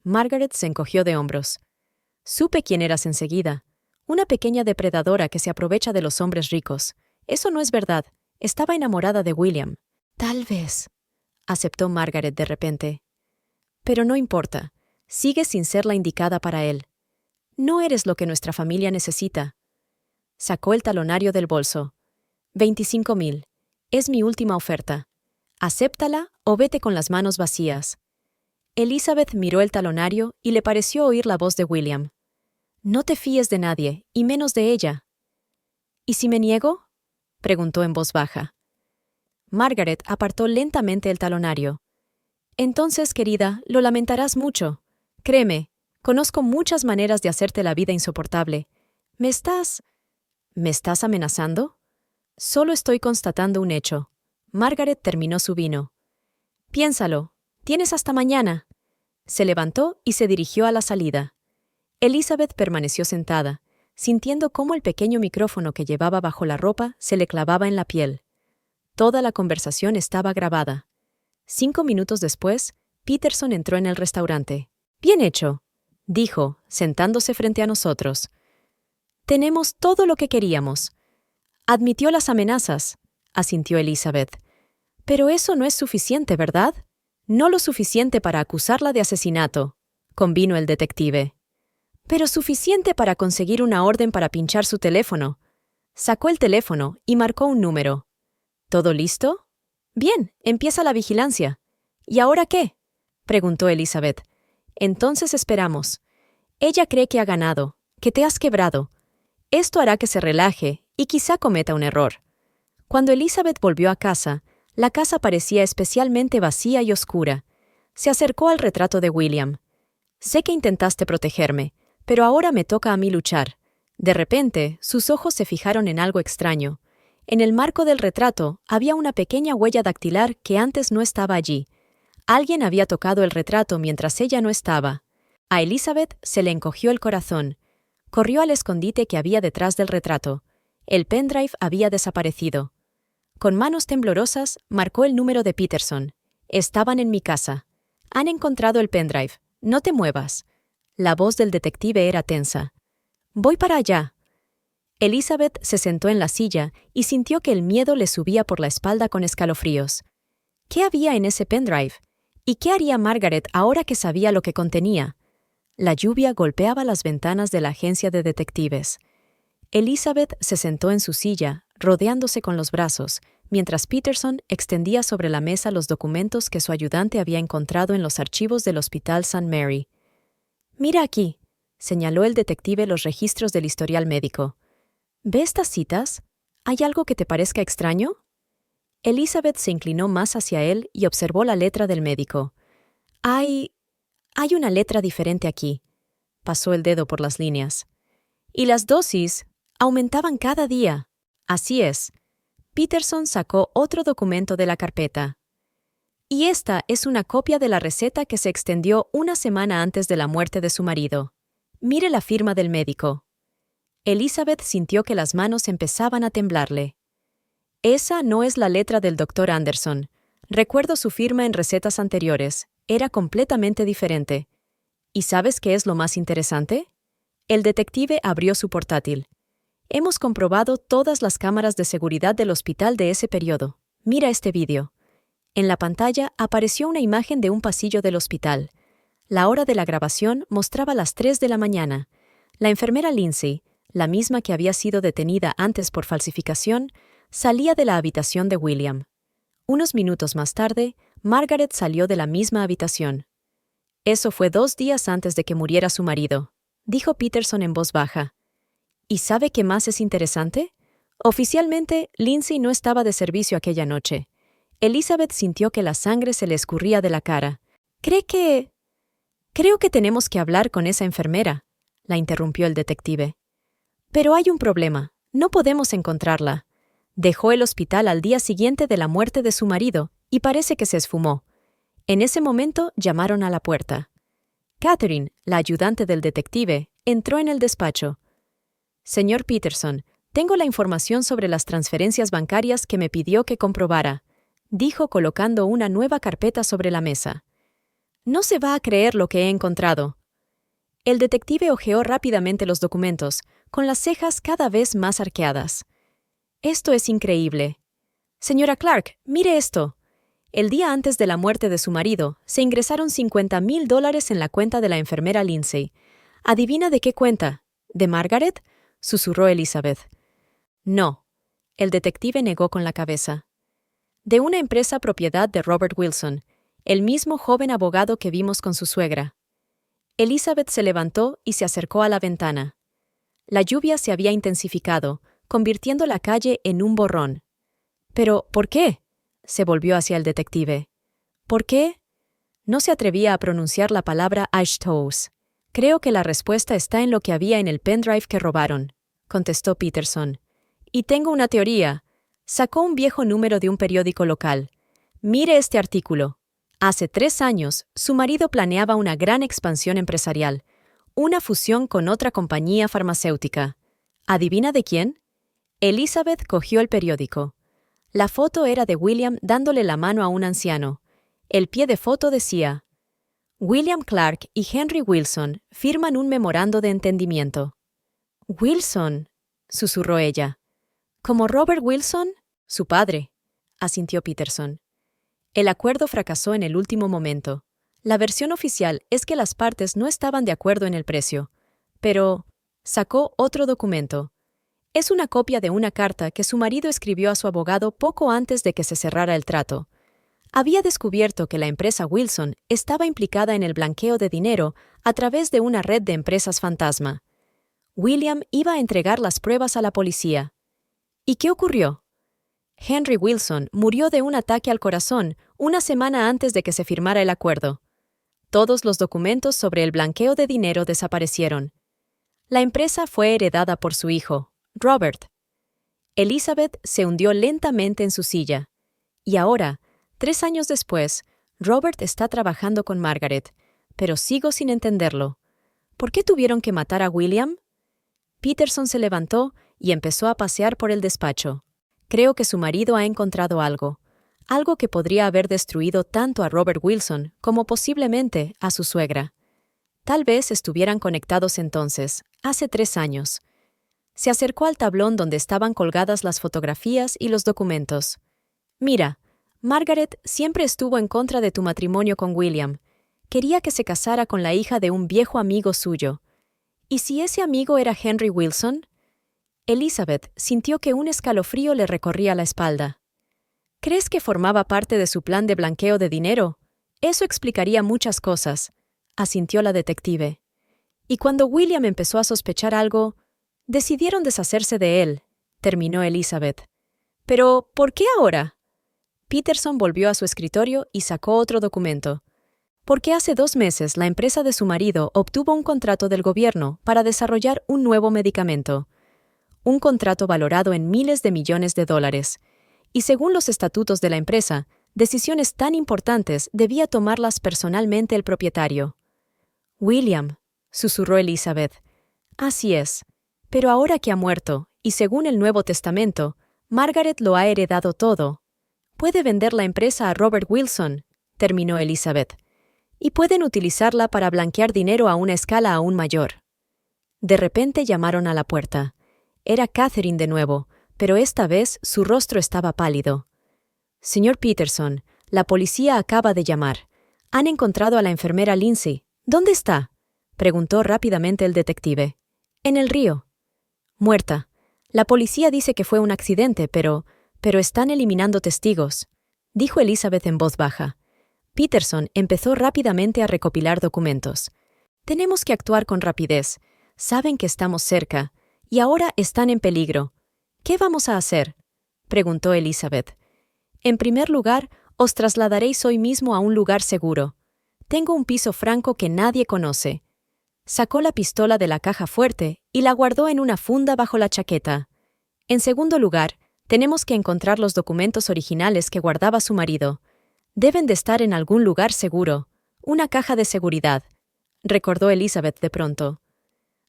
A: Margaret se encogió de hombros. Supe quién eras enseguida. Una pequeña depredadora que se aprovecha de los hombres ricos. Eso no es verdad. Estaba enamorada de William. Tal vez, aceptó Margaret de repente. Pero no importa. Sigues sin ser la indicada para él. No eres lo que nuestra familia necesita. Sacó el talonario del bolso. 25,000. Es mi última oferta. Acéptala o vete con las manos vacías. Elizabeth miró el talonario y le pareció oír la voz de William. No te fíes de nadie, y menos de ella. ¿Y si me niego?, preguntó en voz baja. Margaret apartó lentamente el talonario. Entonces, querida, lo lamentarás mucho. Créeme, conozco muchas maneras de hacerte la vida insoportable. ¿Me estás amenazando? Solo estoy constatando un hecho. Margaret terminó su vino. Piénsalo. Tienes hasta mañana. Se levantó y se dirigió a la salida. Elizabeth permaneció sentada, sintiendo cómo el pequeño micrófono que llevaba bajo la ropa se le clavaba en la piel. Toda la conversación estaba grabada. 5 minutos después, Peterson entró en el restaurante. «Bien hecho», dijo, sentándose frente a nosotros. «Tenemos todo lo que queríamos». «Admitió las amenazas», asintió Elizabeth. «Pero eso no es suficiente, ¿verdad?» «No lo suficiente para acusarla de asesinato», convino el detective. «Pero suficiente para conseguir una orden para pinchar su teléfono». Sacó el teléfono y marcó un número. ¿Todo listo? Bien, empieza la vigilancia. ¿Y ahora qué?, preguntó Elizabeth. Entonces esperamos. Ella cree que ha ganado, que te has quebrado. Esto hará que se relaje y quizá cometa un error. Cuando Elizabeth volvió a casa, la casa parecía especialmente vacía y oscura. Se acercó al retrato de William. «Sé que intentaste protegerme, pero ahora me toca a mí luchar». De repente, sus ojos se fijaron en algo extraño. En el marco del retrato había una pequeña huella dactilar que antes no estaba allí. Alguien había tocado el retrato mientras ella no estaba. A Elizabeth se le encogió el corazón. Corrió al escondite que había detrás del retrato. El pendrive había desaparecido. Con manos temblorosas, marcó el número de Peterson. «Estaban en mi casa. Han encontrado el pendrive. No te muevas». La voz del detective era tensa. «Voy para allá». Elizabeth se sentó en la silla y sintió que el miedo le subía por la espalda con escalofríos. ¿Qué había en ese pendrive? ¿Y qué haría Margaret ahora que sabía lo que contenía? La lluvia golpeaba las ventanas de la agencia de detectives. Elizabeth se sentó en su silla, rodeándose con los brazos, mientras Peterson extendía sobre la mesa los documentos que su ayudante había encontrado en los archivos del Hospital St. Mary. «Mira aquí», señaló el detective los registros del historial médico. «¿Ve estas citas? ¿Hay algo que te parezca extraño?» Elizabeth se inclinó más hacia él y observó la letra del médico. Hay una letra diferente aquí». Pasó el dedo por las líneas. «Y las dosis aumentaban cada día». «Así es». Peterson sacó otro documento de la carpeta. «Y esta es una copia de la receta que se extendió una semana antes de la muerte de su marido. Mire la firma del médico». Elizabeth sintió que las manos empezaban a temblarle. «Esa no es la letra del Dr. Anderson. Recuerdo su firma en recetas anteriores. Era completamente diferente. ¿Y sabes qué es lo más interesante?». El detective abrió su portátil. «Hemos comprobado todas las cámaras de seguridad del hospital de ese periodo. Mira este vídeo». En la pantalla apareció una imagen de un pasillo del hospital. La hora de la grabación mostraba las 3 de la mañana. La enfermera Lindsay, la misma que había sido detenida antes por falsificación, salía de la habitación de William. Unos minutos más tarde, Margaret salió de la misma habitación. «Eso fue 2 días antes de que muriera su marido», dijo Peterson en voz baja. «¿Y sabe qué más es interesante? Oficialmente, Lindsay no estaba de servicio aquella noche». Elizabeth sintió que la sangre se le escurría de la cara. Creo que tenemos que hablar con esa enfermera», la interrumpió el detective. Pero hay un problema. No podemos encontrarla. Dejó el hospital al día siguiente de la muerte de su marido y parece que se esfumó. En ese momento llamaron a la puerta. Catherine, la ayudante del detective, entró en el despacho. Señor Peterson, tengo la información sobre las transferencias bancarias que me pidió que comprobara, dijo colocando una nueva carpeta sobre la mesa. No se va a creer lo que he encontrado. El detective hojeó rápidamente los documentos, con las cejas cada vez más arqueadas. Esto es increíble. Señora Clark, mire esto. El día antes de la muerte de su marido, se ingresaron $50,000 en la cuenta de la enfermera Lindsay. ¿Adivina de qué cuenta? ¿De Margaret?, susurró Elizabeth. No. El detective negó con la cabeza. De una empresa propiedad de Robert Wilson, el mismo joven abogado que vimos con su suegra. Elizabeth se levantó y se acercó a la ventana. La lluvia se había intensificado, convirtiendo la calle en un borrón. «¿Pero por qué?», se volvió hacia el detective. «¿Por qué?». No se atrevía a pronunciar la palabra Ashtoes. «Creo que la respuesta está en lo que había en el pendrive que robaron», contestó Peterson. «Y tengo una teoría». Sacó un viejo número de un periódico local. «Mire este artículo. Hace 3 años, su marido planeaba una gran expansión empresarial, una fusión con otra compañía farmacéutica. ¿Adivina de quién?». Elizabeth cogió el periódico. La foto era de William dándole la mano a un anciano. El pie de foto decía: «William Clark y Henry Wilson firman un memorando de entendimiento». «Wilson», susurró ella. «¿Como Robert Wilson?». «Su padre», asintió Peterson. El acuerdo fracasó en el último momento. La versión oficial es que las partes no estaban de acuerdo en el precio. Pero sacó otro documento. Es una copia de una carta que su marido escribió a su abogado poco antes de que se cerrara el trato. Había descubierto que la empresa Wilson estaba implicada en el blanqueo de dinero a través de una red de empresas fantasma. William iba a entregar las pruebas a la policía. ¿Y qué ocurrió? Henry Wilson murió de un ataque al corazón una semana antes de que se firmara el acuerdo. Todos los documentos sobre el blanqueo de dinero desaparecieron. La empresa fue heredada por su hijo, Robert. Elizabeth se hundió lentamente en su silla. Y ahora, 3 años después, Robert está trabajando con Margaret, pero sigo sin entenderlo. ¿Por qué tuvieron que matar a William? Peterson se levantó y empezó a pasear por el despacho. Creo que su marido ha encontrado algo que podría haber destruido tanto a Robert Wilson como posiblemente a su suegra. Tal vez estuvieran conectados entonces, hace 3 años. Se acercó al tablón donde estaban colgadas las fotografías y los documentos. «Mira, Margaret siempre estuvo en contra de tu matrimonio con William. Quería que se casara con la hija de un viejo amigo suyo. ¿Y si ese amigo era Henry Wilson?». Elizabeth sintió que un escalofrío le recorría la espalda. «¿Crees que formaba parte de su plan de blanqueo de dinero? Eso explicaría muchas cosas», asintió la detective. «Y cuando William empezó a sospechar algo, decidieron deshacerse de él», terminó Elizabeth. «Pero, ¿por qué ahora?». Peterson volvió a su escritorio y sacó otro documento. «Porque hace 2 meses la empresa de su marido obtuvo un contrato del gobierno para desarrollar un nuevo medicamento. Un contrato valorado en miles de millones de dólares. Y según los estatutos de la empresa, decisiones tan importantes debía tomarlas personalmente el propietario». «William», susurró Elizabeth. «Así es. Pero ahora que ha muerto, y según el Nuevo Testamento, Margaret lo ha heredado todo. Puede vender la empresa a Robert Wilson», terminó Elizabeth, «y pueden utilizarla para blanquear dinero a una escala aún mayor». De repente llamaron a la puerta. Era Catherine de nuevo, pero esta vez su rostro estaba pálido. «Señor Peterson, la policía acaba de llamar. Han encontrado a la enfermera Lindsay. ¿Dónde está?», preguntó rápidamente el detective. «En el río». «Muerta. La policía dice que fue un accidente, pero están eliminando testigos», dijo Elizabeth en voz baja. Peterson empezó rápidamente a recopilar documentos. «Tenemos que actuar con rapidez. Saben que estamos cerca. Y ahora están en peligro. ¿Qué vamos a hacer?», preguntó Elizabeth. «En primer lugar, os trasladaréis hoy mismo a un lugar seguro. Tengo un piso franco que nadie conoce». Sacó la pistola de la caja fuerte y la guardó en una funda bajo la chaqueta. En segundo lugar, tenemos que encontrar los documentos originales que guardaba su marido. Deben de estar en algún lugar seguro. Una caja de seguridad, recordó Elizabeth de pronto.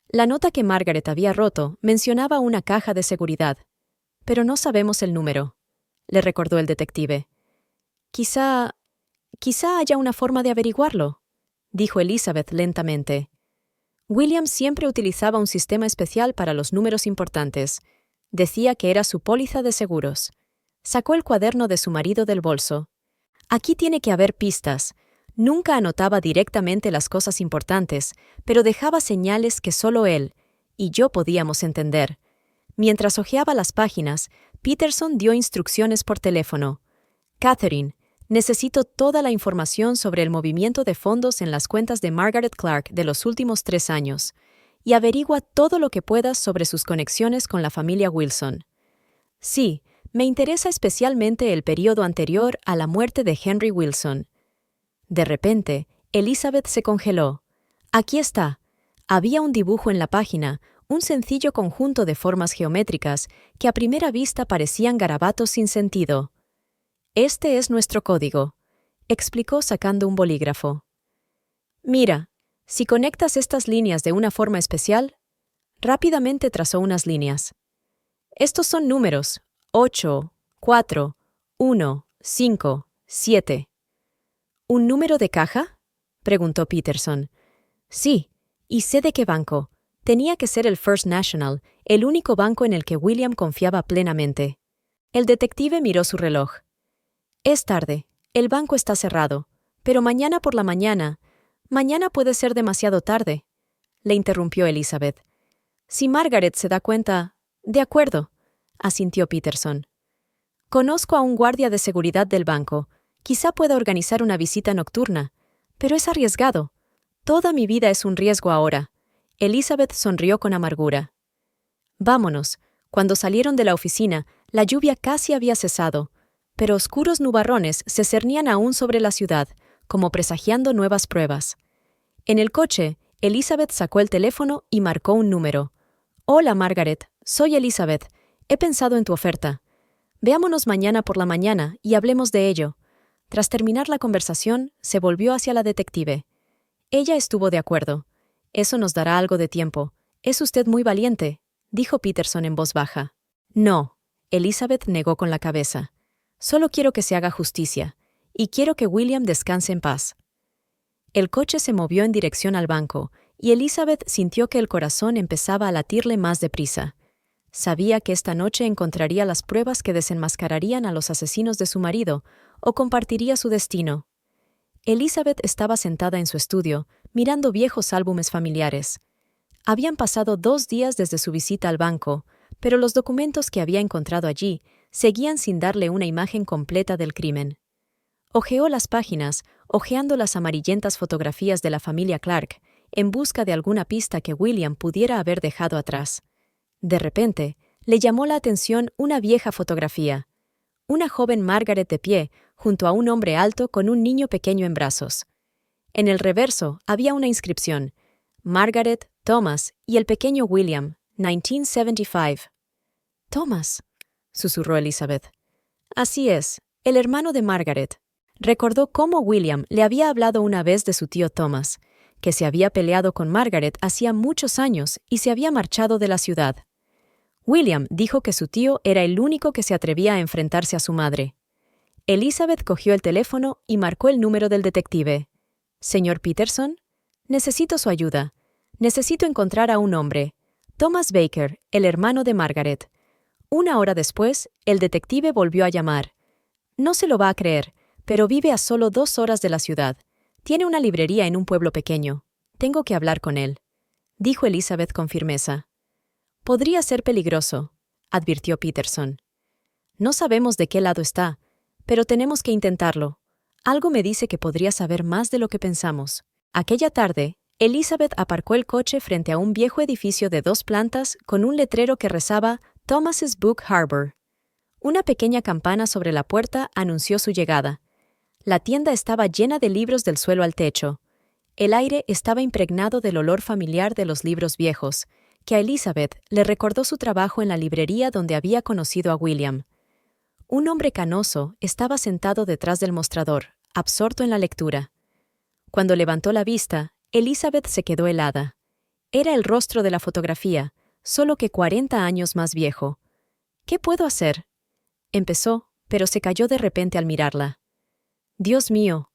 A: La nota que Margaret había roto mencionaba una caja de seguridad, pero no sabemos el número, le recordó el detective. Quizá haya una forma de averiguarlo, dijo Elizabeth lentamente. William siempre utilizaba un sistema especial para los números importantes. Decía que era su póliza de seguros. Sacó el cuaderno de su marido del bolso. Aquí tiene que haber pistas. Nunca anotaba directamente las cosas importantes, pero dejaba señales que solo él y yo podíamos entender. Mientras hojeaba las páginas, Peterson dio instrucciones por teléfono. Catherine, necesito toda la información sobre el movimiento de fondos en las cuentas de Margaret Clark de los últimos 3 años, y averigua todo lo que puedas sobre sus conexiones con la familia Wilson. Sí, me interesa especialmente el periodo anterior a la muerte de Henry Wilson. De repente, Elizabeth se congeló. Aquí está. Había un dibujo en la página, un sencillo conjunto de formas geométricas que a primera vista parecían garabatos sin sentido. Este es nuestro código, explicó sacando un bolígrafo. Mira, si conectas estas líneas de una forma especial, rápidamente trazó unas líneas. Estos son números: 8, 4, 1, 5, 7. ¿Un número de caja?, preguntó Peterson. Sí, y sé de qué banco. Tenía que ser el First National, el único banco en el que William confiaba plenamente. El detective miró su reloj. Es tarde, el banco está cerrado, pero mañana por la mañana. Mañana puede ser demasiado tarde, le interrumpió Elizabeth. Si Margaret se da cuenta. De acuerdo, asintió Peterson. Conozco a un guardia de seguridad del banco. Quizá pueda organizar una visita nocturna, pero es arriesgado. Toda mi vida es un riesgo ahora. Elizabeth sonrió con amargura. Vámonos. Cuando salieron de la oficina, la lluvia casi había cesado, pero oscuros nubarrones se cernían aún sobre la ciudad, como presagiando nuevas pruebas. En el coche, Elizabeth sacó el teléfono y marcó un número. Hola, Margaret. Soy Elizabeth. He pensado en tu oferta. Veámonos mañana por la mañana y hablemos de ello. Tras terminar la conversación, se volvió hacia la detective. Ella estuvo de acuerdo. Eso nos dará algo de tiempo. Es usted muy valiente, dijo Peterson en voz baja. No, Elizabeth negó con la cabeza. Solo quiero que se haga justicia, y quiero que William descanse en paz. El coche se movió en dirección al banco, y Elizabeth sintió que el corazón empezaba a latirle más deprisa. Sabía que esta noche encontraría las pruebas que desenmascararían a los asesinos de su marido, o compartiría su destino. Elizabeth estaba sentada en su estudio, mirando viejos álbumes familiares. Habían pasado 2 días desde su visita al banco, pero los documentos que había encontrado allí seguían sin darle una imagen completa del crimen. Hojeó las páginas, hojeando las amarillentas fotografías de la familia Clark, en busca de alguna pista que William pudiera haber dejado atrás. De repente, le llamó la atención una vieja fotografía. Una joven Margaret de pie, junto a un hombre alto con un niño pequeño en brazos. En el reverso había una inscripción: Margaret, Thomas y el pequeño William, 1975. Thomas, susurró Elizabeth. Así es, el hermano de Margaret. Recordó cómo William le había hablado una vez de su tío Thomas, que se había peleado con Margaret hacía muchos años y se había marchado de la ciudad. William dijo que su tío era el único que se atrevía a enfrentarse a su madre. Elizabeth cogió el teléfono y marcó el número del detective. «Señor Peterson, necesito su ayuda. Necesito encontrar a un hombre. Thomas Baker, el hermano de Margaret». 1 hora después, el detective volvió a llamar. No se lo va a creer, pero vive a solo 2 horas de la ciudad. Tiene una librería en un pueblo pequeño. Tengo que hablar con él, dijo Elizabeth con firmeza. Podría ser peligroso, advirtió Peterson. No sabemos de qué lado está, pero tenemos que intentarlo. Algo me dice que podría saber más de lo que pensamos. Aquella tarde, Elizabeth aparcó el coche frente a un viejo edificio de 2 plantas con un letrero que rezaba Thomas's Book Harbor. Una pequeña campana sobre la puerta anunció su llegada. La tienda estaba llena de libros del suelo al techo. El aire estaba impregnado del olor familiar de los libros viejos, que a Elizabeth le recordó su trabajo en la librería donde había conocido a William. Un hombre canoso estaba sentado detrás del mostrador, absorto en la lectura. Cuando levantó la vista, Elizabeth se quedó helada. Era el rostro de la fotografía, solo que 40 años más viejo. «¿Qué puedo hacer?», empezó, pero se calló de repente al mirarla. «Dios mío,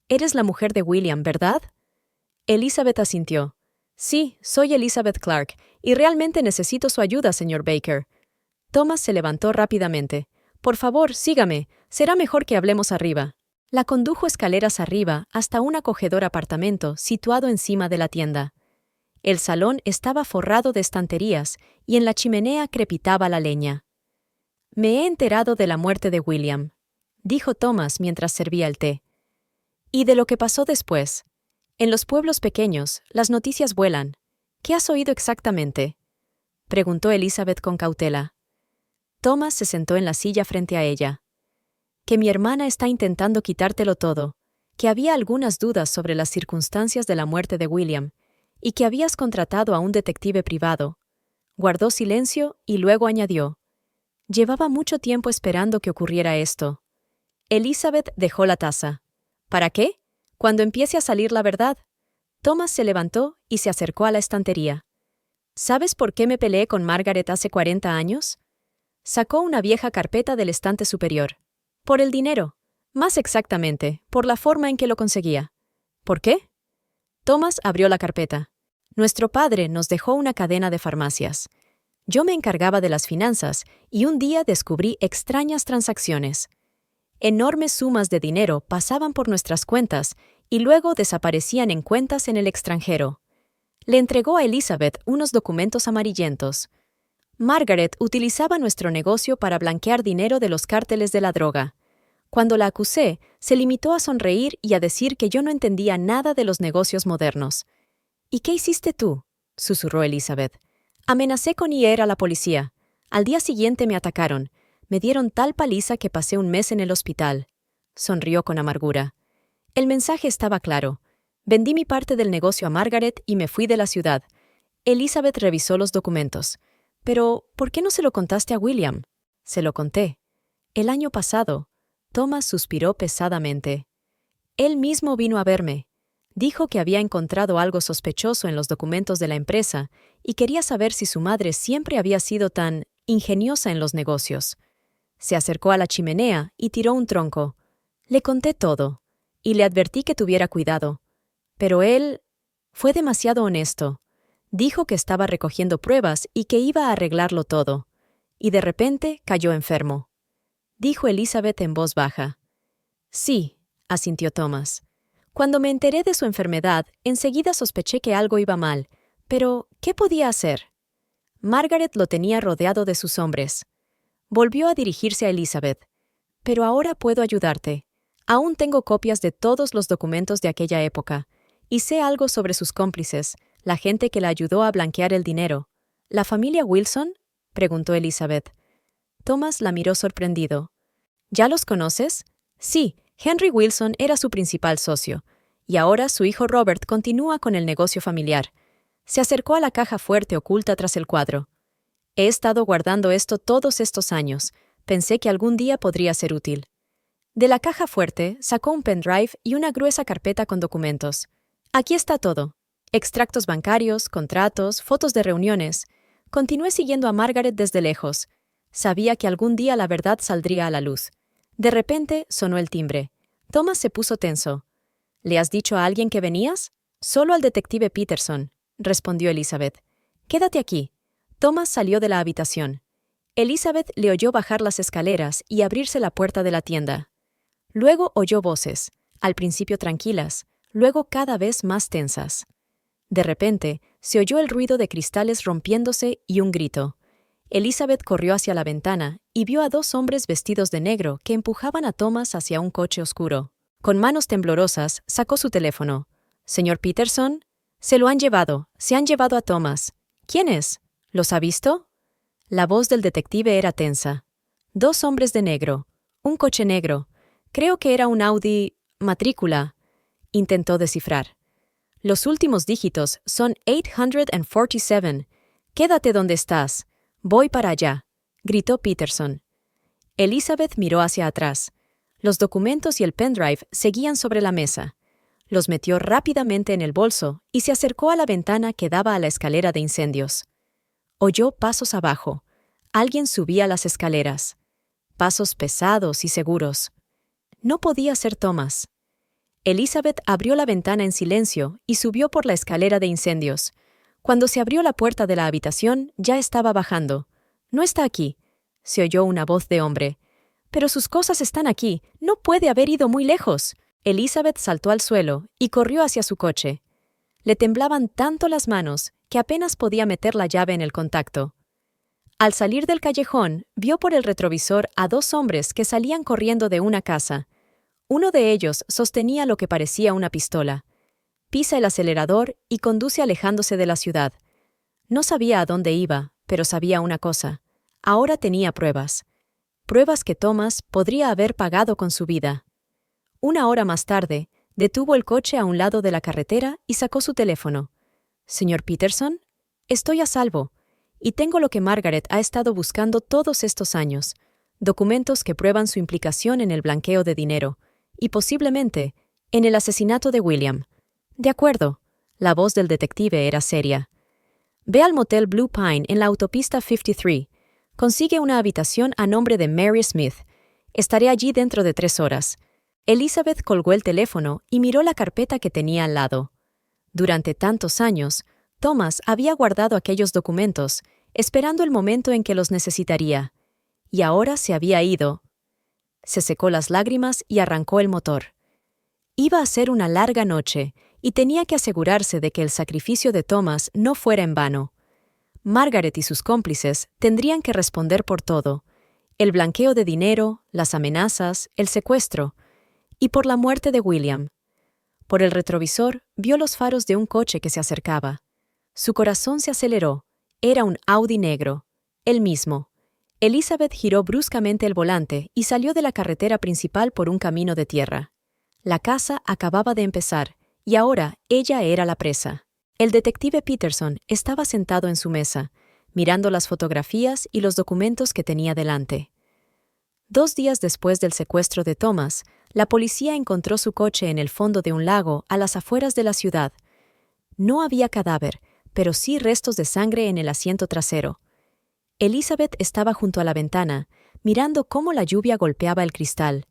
A: eres la mujer de William, ¿verdad?». Elizabeth asintió. «Sí, soy Elizabeth Clark, y realmente necesito su ayuda, señor Baker». Thomas se levantó rápidamente. «Por favor, sígame. Será mejor que hablemos arriba». La condujo escaleras arriba hasta un acogedor apartamento situado encima de la tienda. El salón estaba forrado de estanterías y en la chimenea crepitaba la leña. «Me he enterado de la muerte de William», dijo Thomas mientras servía el té. «Y de lo que pasó después. En los pueblos pequeños, las noticias vuelan. ¿Qué has oído exactamente?», preguntó Elizabeth con cautela. Thomas se sentó en la silla frente a ella. «Que mi hermana está intentando quitártelo todo, que había algunas dudas sobre las circunstancias de la muerte de William, y que habías contratado a un detective privado». Guardó silencio y luego añadió: «Llevaba mucho tiempo esperando que ocurriera esto». Elizabeth dejó la taza. «¿Para qué? Cuando empiece a salir la verdad». Thomas se levantó y se acercó a la estantería. «¿Sabes por qué me peleé con Margaret hace 40 años?» Sacó una vieja carpeta del estante superior. «Por el dinero. Más exactamente, por la forma en que lo conseguía». «¿Por qué?». Thomas abrió la carpeta. «Nuestro padre nos dejó una cadena de farmacias. Yo me encargaba de las finanzas y un día descubrí extrañas transacciones. Enormes sumas de dinero pasaban por nuestras cuentas y luego desaparecían en cuentas en el extranjero». Le entregó a Elizabeth unos documentos amarillentos. «Margaret utilizaba nuestro negocio para blanquear dinero de los cárteles de la droga. Cuando la acusé, se limitó a sonreír y a decir que yo no entendía nada de los negocios modernos». «¿Y qué hiciste tú?», susurró Elizabeth. «Amenacé con ir a la policía. Al día siguiente me atacaron. Me dieron tal paliza que pasé un mes en el hospital». Sonrió con amargura. El mensaje estaba claro. Vendí mi parte del negocio a Margaret y me fui de la ciudad. Elizabeth revisó los documentos. «Pero, ¿por qué no se lo contaste a William?». «Se lo conté. El año pasado». Thomas suspiró pesadamente. «Él mismo vino a verme. Dijo que había encontrado algo sospechoso en los documentos de la empresa y quería saber si su madre siempre había sido tan ingeniosa en los negocios». Se acercó a la chimenea y tiró un tronco. «Le conté todo, y le advertí que tuviera cuidado. Pero él fue demasiado honesto. Dijo que estaba recogiendo pruebas y que iba a arreglarlo todo. Y de repente cayó enfermo», dijo Elizabeth en voz baja. «Sí», asintió Thomas. «Cuando me enteré de su enfermedad, enseguida sospeché que algo iba mal. Pero, ¿qué podía hacer?». Margaret lo tenía rodeado de sus hombres. Volvió a dirigirse a Elizabeth. «Pero ahora puedo ayudarte. Aún tengo copias de todos los documentos de aquella época, y sé algo sobre sus cómplices, la gente que la ayudó a blanquear el dinero». «¿La familia Wilson?», preguntó Elizabeth. Thomas la miró sorprendido. «¿Ya los conoces?». «Sí, Henry Wilson era su principal socio, y ahora su hijo Robert continúa con el negocio familiar». Se acercó a la caja fuerte oculta tras el cuadro. «He estado guardando esto todos estos años. Pensé que algún día podría ser útil». De la caja fuerte sacó un pendrive y una gruesa carpeta con documentos. «Aquí está todo. Extractos bancarios, contratos, fotos de reuniones». Continué siguiendo a Margaret desde lejos. Sabía que algún día la verdad saldría a la luz. De repente sonó el timbre. Thomas se puso tenso. «¿Le has dicho a alguien que venías?». «Solo al detective Peterson», respondió Elizabeth. «Quédate aquí». Thomas salió de la habitación. Elizabeth le oyó bajar las escaleras y abrirse la puerta de la tienda. Luego oyó voces, al principio tranquilas, luego cada vez más tensas. De repente, se oyó el ruido de cristales rompiéndose y un grito. Elizabeth corrió hacia la ventana y vio a dos hombres vestidos de negro que empujaban a Thomas hacia un coche oscuro. Con manos temblorosas, sacó su teléfono. «¿Señor Peterson?». «Se lo han llevado. Se han llevado a Thomas». «¿Quién es? ¿Los ha visto?». La voz del detective era tensa. «Dos hombres de negro. Un coche negro. Creo que era un Audi matrícula», intentó descifrar. Los últimos dígitos son 847. Quédate donde estás. Voy para allá, gritó Peterson. Elizabeth miró hacia atrás. Los documentos y el pendrive seguían sobre la mesa. Los metió rápidamente en el bolso y se acercó a la ventana que daba a la escalera de incendios. Oyó pasos abajo. Alguien subía las escaleras. Pasos pesados y seguros. No podía ser Thomas. Elizabeth abrió la ventana en silencio y subió por la escalera de incendios. Cuando se abrió la puerta de la habitación, ya estaba bajando. «No está aquí», se oyó una voz de hombre. «Pero sus cosas están aquí. No puede haber ido muy lejos». Elizabeth saltó al suelo y corrió hacia su coche. Le temblaban tanto las manos que apenas podía meter la llave en el contacto. Al salir del callejón, vio por el retrovisor a dos hombres que salían corriendo de una casa. Uno de ellos sostenía lo que parecía una pistola. Pisa el acelerador y conduce alejándose de la ciudad. No sabía a dónde iba, pero sabía una cosa. Ahora tenía pruebas. Pruebas que Thomas podría haber pagado con su vida. Una hora más tarde, detuvo el coche a un lado de la carretera y sacó su teléfono. «Señor Peterson, estoy a salvo, y tengo lo que Margaret ha estado buscando todos estos años, documentos que prueban su implicación en el blanqueo de dinero, y posiblemente en el asesinato de William». «De acuerdo». La voz del detective era seria. «Ve al motel Blue Pine en la autopista 53. Consigue una habitación a nombre de Mary Smith. Estaré allí dentro de 3 horas». Elizabeth colgó el teléfono y miró la carpeta que tenía al lado. Durante tantos años, Thomas había guardado aquellos documentos, esperando el momento en que los necesitaría. Y ahora se había ido. Se secó las lágrimas y arrancó el motor. Iba a ser una larga noche, y tenía que asegurarse de que el sacrificio de Thomas no fuera en vano. Margaret y sus cómplices tendrían que responder por todo: el blanqueo de dinero, las amenazas, el secuestro, y por la muerte de William. Por el retrovisor vio los faros de un coche que se acercaba. Su corazón se aceleró. Era un Audi negro. El mismo. Elizabeth giró bruscamente el volante y salió de la carretera principal por un camino de tierra. La caza acababa de empezar, y ahora ella era la presa. El detective Peterson estaba sentado en su mesa, mirando las fotografías y los documentos que tenía delante. 2 días después del secuestro de Thomas, la policía encontró su coche en el fondo de un lago a las afueras de la ciudad. No había cadáver, pero sí restos de sangre en el asiento trasero. Elizabeth estaba junto a la ventana, mirando cómo la lluvia golpeaba el cristal.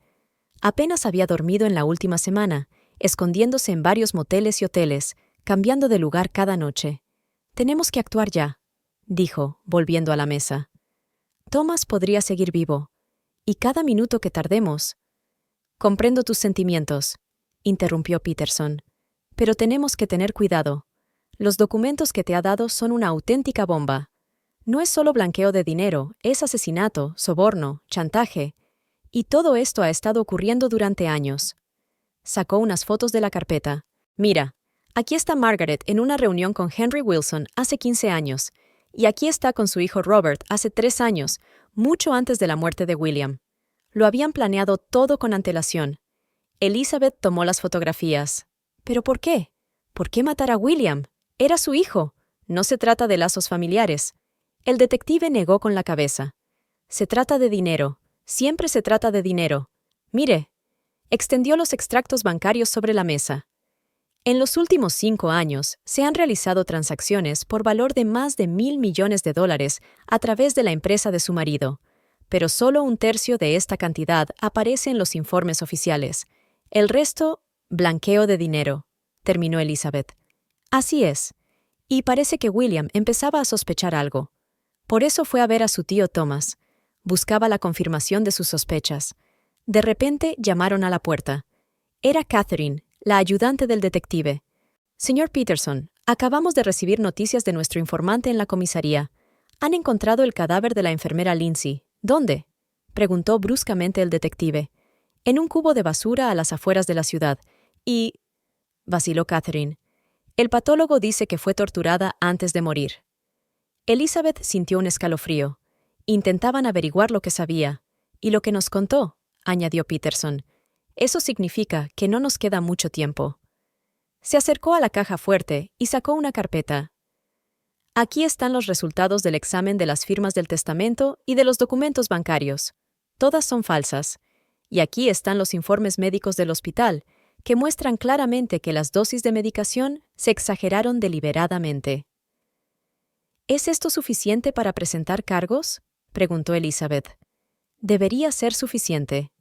A: Apenas había dormido en la última semana, escondiéndose en varios moteles y hoteles, cambiando de lugar cada noche. «Tenemos que actuar ya», dijo, volviendo a la mesa. «Thomas podría seguir vivo. Y cada minuto que tardemos...» «Comprendo tus sentimientos», interrumpió Peterson. «Pero tenemos que tener cuidado. Los documentos que te ha dado son una auténtica bomba. No es solo blanqueo de dinero, es asesinato, soborno, chantaje. Y todo esto ha estado ocurriendo durante años». Sacó unas fotos de la carpeta. «Mira, aquí está Margaret en una reunión con Henry Wilson hace 15 años, y aquí está con su hijo Robert hace 3 años, mucho antes de la muerte de William. Lo habían planeado todo con antelación». Elizabeth tomó las fotografías. «¿Pero por qué? ¿Por qué matar a William? Era su hijo. No se trata de lazos familiares». El detective negó con la cabeza. «Se trata de dinero. Siempre se trata de dinero. Mire». Extendió los extractos bancarios sobre la mesa. En los últimos 5 años se han realizado transacciones por valor de más de $1,000 millones a través de la empresa de su marido, pero solo 1/3 de esta cantidad aparece en los informes oficiales. El resto, blanqueo de dinero, terminó Elizabeth. Así es. Y parece que William empezaba a sospechar algo. Por eso fue a ver a su tío Thomas. Buscaba la confirmación de sus sospechas. De repente llamaron a la puerta. Era Catherine, la ayudante del detective. «Señor Peterson, acabamos de recibir noticias de nuestro informante en la comisaría. Han encontrado el cadáver de la enfermera Lindsay. ¿Dónde?», preguntó bruscamente el detective. «En un cubo de basura a las afueras de la ciudad. Y...», vaciló Catherine. «El patólogo dice que fue torturada antes de morir». Elizabeth sintió un escalofrío. Intentaban averiguar lo que sabía. «Y lo que nos contó», añadió Peterson. «Eso significa que no nos queda mucho tiempo». Se acercó a la caja fuerte y sacó una carpeta. Aquí están los resultados del examen de las firmas del testamento y de los documentos bancarios. Todas son falsas. Y aquí están los informes médicos del hospital, que muestran claramente que las dosis de medicación se exageraron deliberadamente. ¿Es esto suficiente para presentar cargos?, preguntó Elizabeth. Debería ser suficiente.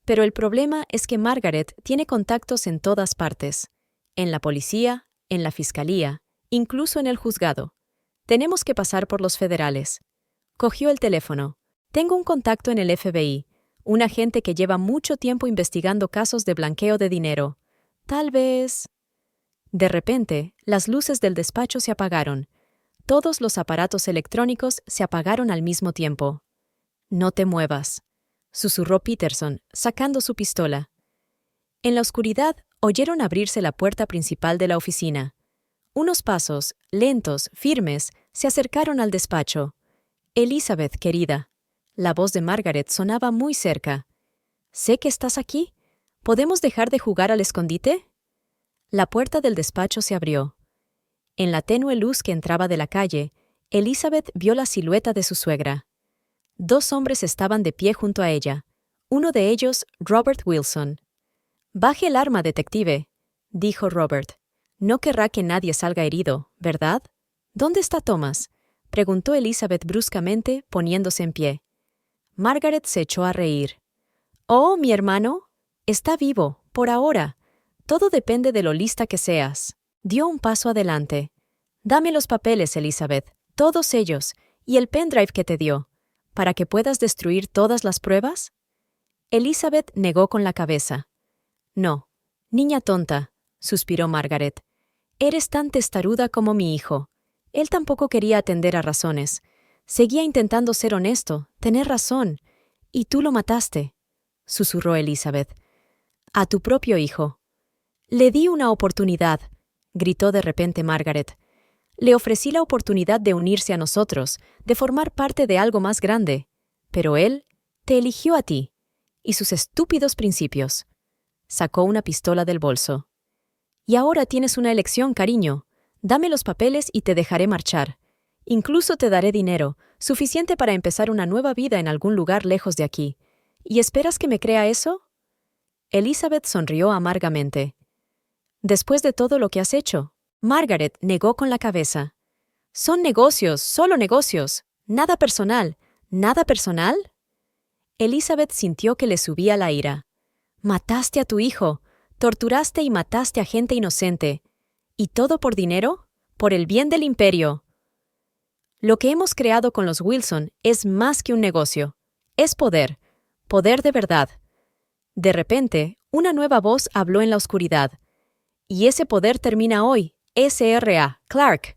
A: Pero el problema es que Margaret tiene contactos en todas partes. En la policía, en la fiscalía, incluso en el juzgado. Tenemos que pasar por los federales. Cogió el teléfono. Tengo un contacto en el FBI, un agente que lleva mucho tiempo investigando casos de blanqueo de dinero. Tal vez... De repente, las luces del despacho se apagaron. Todos los aparatos electrónicos se apagaron al mismo tiempo. «No te muevas», susurró Peterson, sacando su pistola. En la oscuridad, oyeron abrirse la puerta principal de la oficina. Unos pasos, lentos, firmes, se acercaron al despacho. «Elizabeth, querida». La voz de Margaret sonaba muy cerca. «Sé que estás aquí. ¿Podemos dejar de jugar al escondite?» La puerta del despacho se abrió. En la tenue luz que entraba de la calle, Elizabeth vio la silueta de su suegra. 2 hombres estaban de pie junto a ella. Uno de ellos, Robert Wilson. «Baje el arma, detective», dijo Robert. «No querrá que nadie salga herido, ¿verdad?» «¿Dónde está Thomas?», preguntó Elizabeth bruscamente, poniéndose en pie. Margaret se echó a reír. «Oh, mi hermano, está vivo, por ahora. Todo depende de lo lista que seas». Dio un paso adelante. «Dame los papeles, Elizabeth, todos ellos, y el pendrive que te dio, para que puedas destruir todas las pruebas». Elizabeth negó con la cabeza. «No, niña tonta», suspiró Margaret. «Eres tan testaruda como mi hijo. Él tampoco quería atender a razones. Seguía intentando ser honesto, tener razón. Y tú lo mataste», susurró Elizabeth. «A tu propio hijo». «Le di una oportunidad», gritó de repente Margaret. «Le ofrecí la oportunidad de unirse a nosotros, de formar parte de algo más grande. Pero él te eligió a ti y sus estúpidos principios». Sacó una pistola del bolso. «Y ahora tienes una elección, cariño. Dame los papeles y te dejaré marchar. Incluso te daré dinero, suficiente para empezar una nueva vida en algún lugar lejos de aquí. ¿Y esperas que me crea eso?» Elizabeth sonrió amargamente. «Después de todo lo que has hecho», Margaret negó con la cabeza. «Son negocios, solo negocios. Nada personal. ¿Nada personal?» Elizabeth sintió que le subía la ira. «Mataste a tu hijo, torturaste y mataste a gente inocente. ¿Y todo por dinero? Por el bien del imperio». «Lo que hemos creado con los Wilson es más que un negocio. Es poder. Poder de verdad». De repente, una nueva voz habló en la oscuridad. «Y ese poder termina hoy, S.R.A. Clark».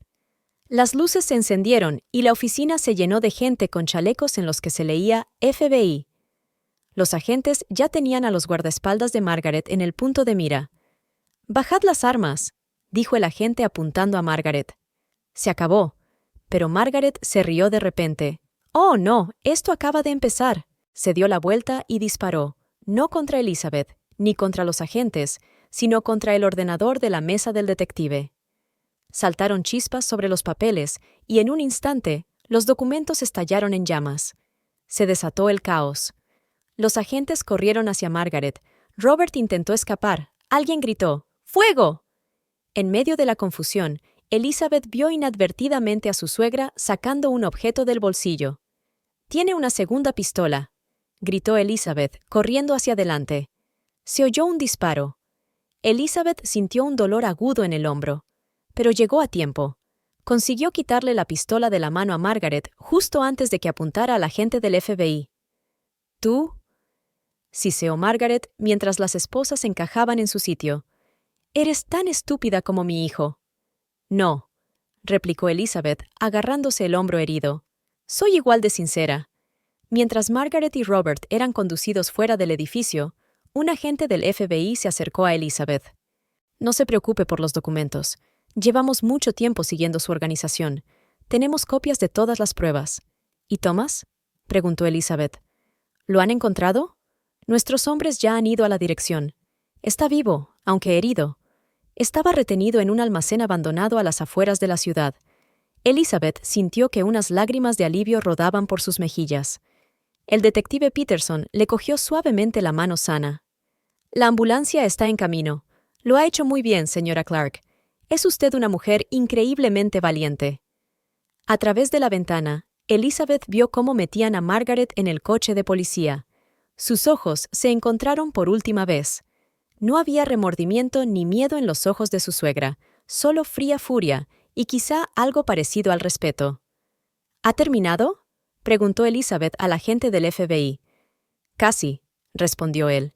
A: Las luces se encendieron y la oficina se llenó de gente con chalecos en los que se leía FBI. Los agentes ya tenían a los guardaespaldas de Margaret en el punto de mira. «Bajad las armas», dijo el agente apuntando a Margaret. Se acabó, pero Margaret se rió de repente. «Oh, no, esto acaba de empezar». Se dio la vuelta y disparó, no contra Elizabeth, ni contra los agentes, sino contra el ordenador de la mesa del detective. Saltaron chispas sobre los papeles y en un instante los documentos estallaron en llamas. Se desató el caos. Los agentes corrieron hacia Margaret. Robert intentó escapar. Alguien gritó: «¡Fuego!». En medio de la confusión, Elizabeth vio inadvertidamente a su suegra sacando un objeto del bolsillo. «Tiene una segunda pistola», gritó Elizabeth, corriendo hacia adelante. Se oyó un disparo. Elizabeth sintió un dolor agudo en el hombro, pero llegó a tiempo. Consiguió quitarle la pistola de la mano a Margaret justo antes de que apuntara al agente del FBI. «¿Tú?», siseó Margaret mientras las esposas encajaban en su sitio. «Eres tan estúpida como mi hijo». «No», replicó Elizabeth, agarrándose el hombro herido. «Soy igual de sincera». Mientras Margaret y Robert eran conducidos fuera del edificio, un agente del FBI se acercó a Elizabeth. «No se preocupe por los documentos. Llevamos mucho tiempo siguiendo su organización. Tenemos copias de todas las pruebas». «¿Y Thomas?», preguntó Elizabeth. «¿Lo han encontrado? Nuestros hombres ya han ido a la dirección. Está vivo, aunque herido. Estaba retenido en un almacén abandonado a las afueras de la ciudad. Elizabeth sintió que unas lágrimas de alivio rodaban por sus mejillas. El detective Peterson le cogió suavemente la mano sana. La ambulancia está en camino. Lo ha hecho muy bien, señora Clark. Es usted una mujer increíblemente valiente. A través de la ventana, Elizabeth vio cómo metían a Margaret en el coche de policía. Sus ojos se encontraron por última vez. No había remordimiento ni miedo en los ojos de su suegra, solo fría furia y quizá algo parecido al respeto. ¿Ha terminado?, preguntó Elizabeth al agente del FBI. Casi, respondió él.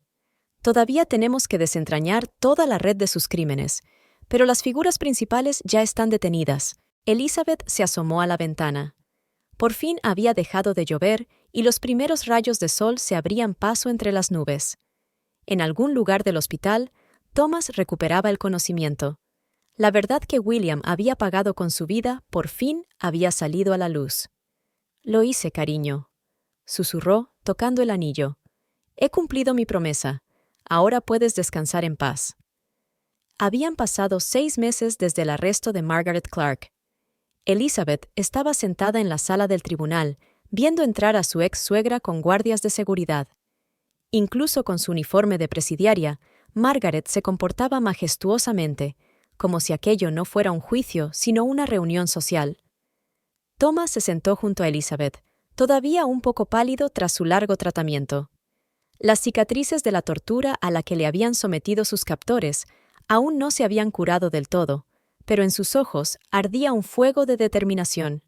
A: Todavía tenemos que desentrañar toda la red de sus crímenes, pero las figuras principales ya están detenidas. Elizabeth se asomó a la ventana. Por fin había dejado de llover y los primeros rayos de sol se abrían paso entre las nubes. En algún lugar del hospital, Thomas recuperaba el conocimiento. La verdad que William había pagado con su vida por fin había salido a la luz. «Lo hice, cariño», susurró, tocando el anillo. «He cumplido mi promesa. Ahora puedes descansar en paz». Habían pasado 6 meses desde el arresto de Margaret Clark. Elizabeth estaba sentada en la sala del tribunal, viendo entrar a su ex-suegra con guardias de seguridad. Incluso con su uniforme de presidiaria, Margaret se comportaba majestuosamente, como si aquello no fuera un juicio, sino una reunión social. Thomas se sentó junto a Elizabeth, todavía un poco pálido tras su largo tratamiento. Las cicatrices de la tortura a la que le habían sometido sus captores aún no se habían curado del todo, pero en sus ojos ardía un fuego de determinación.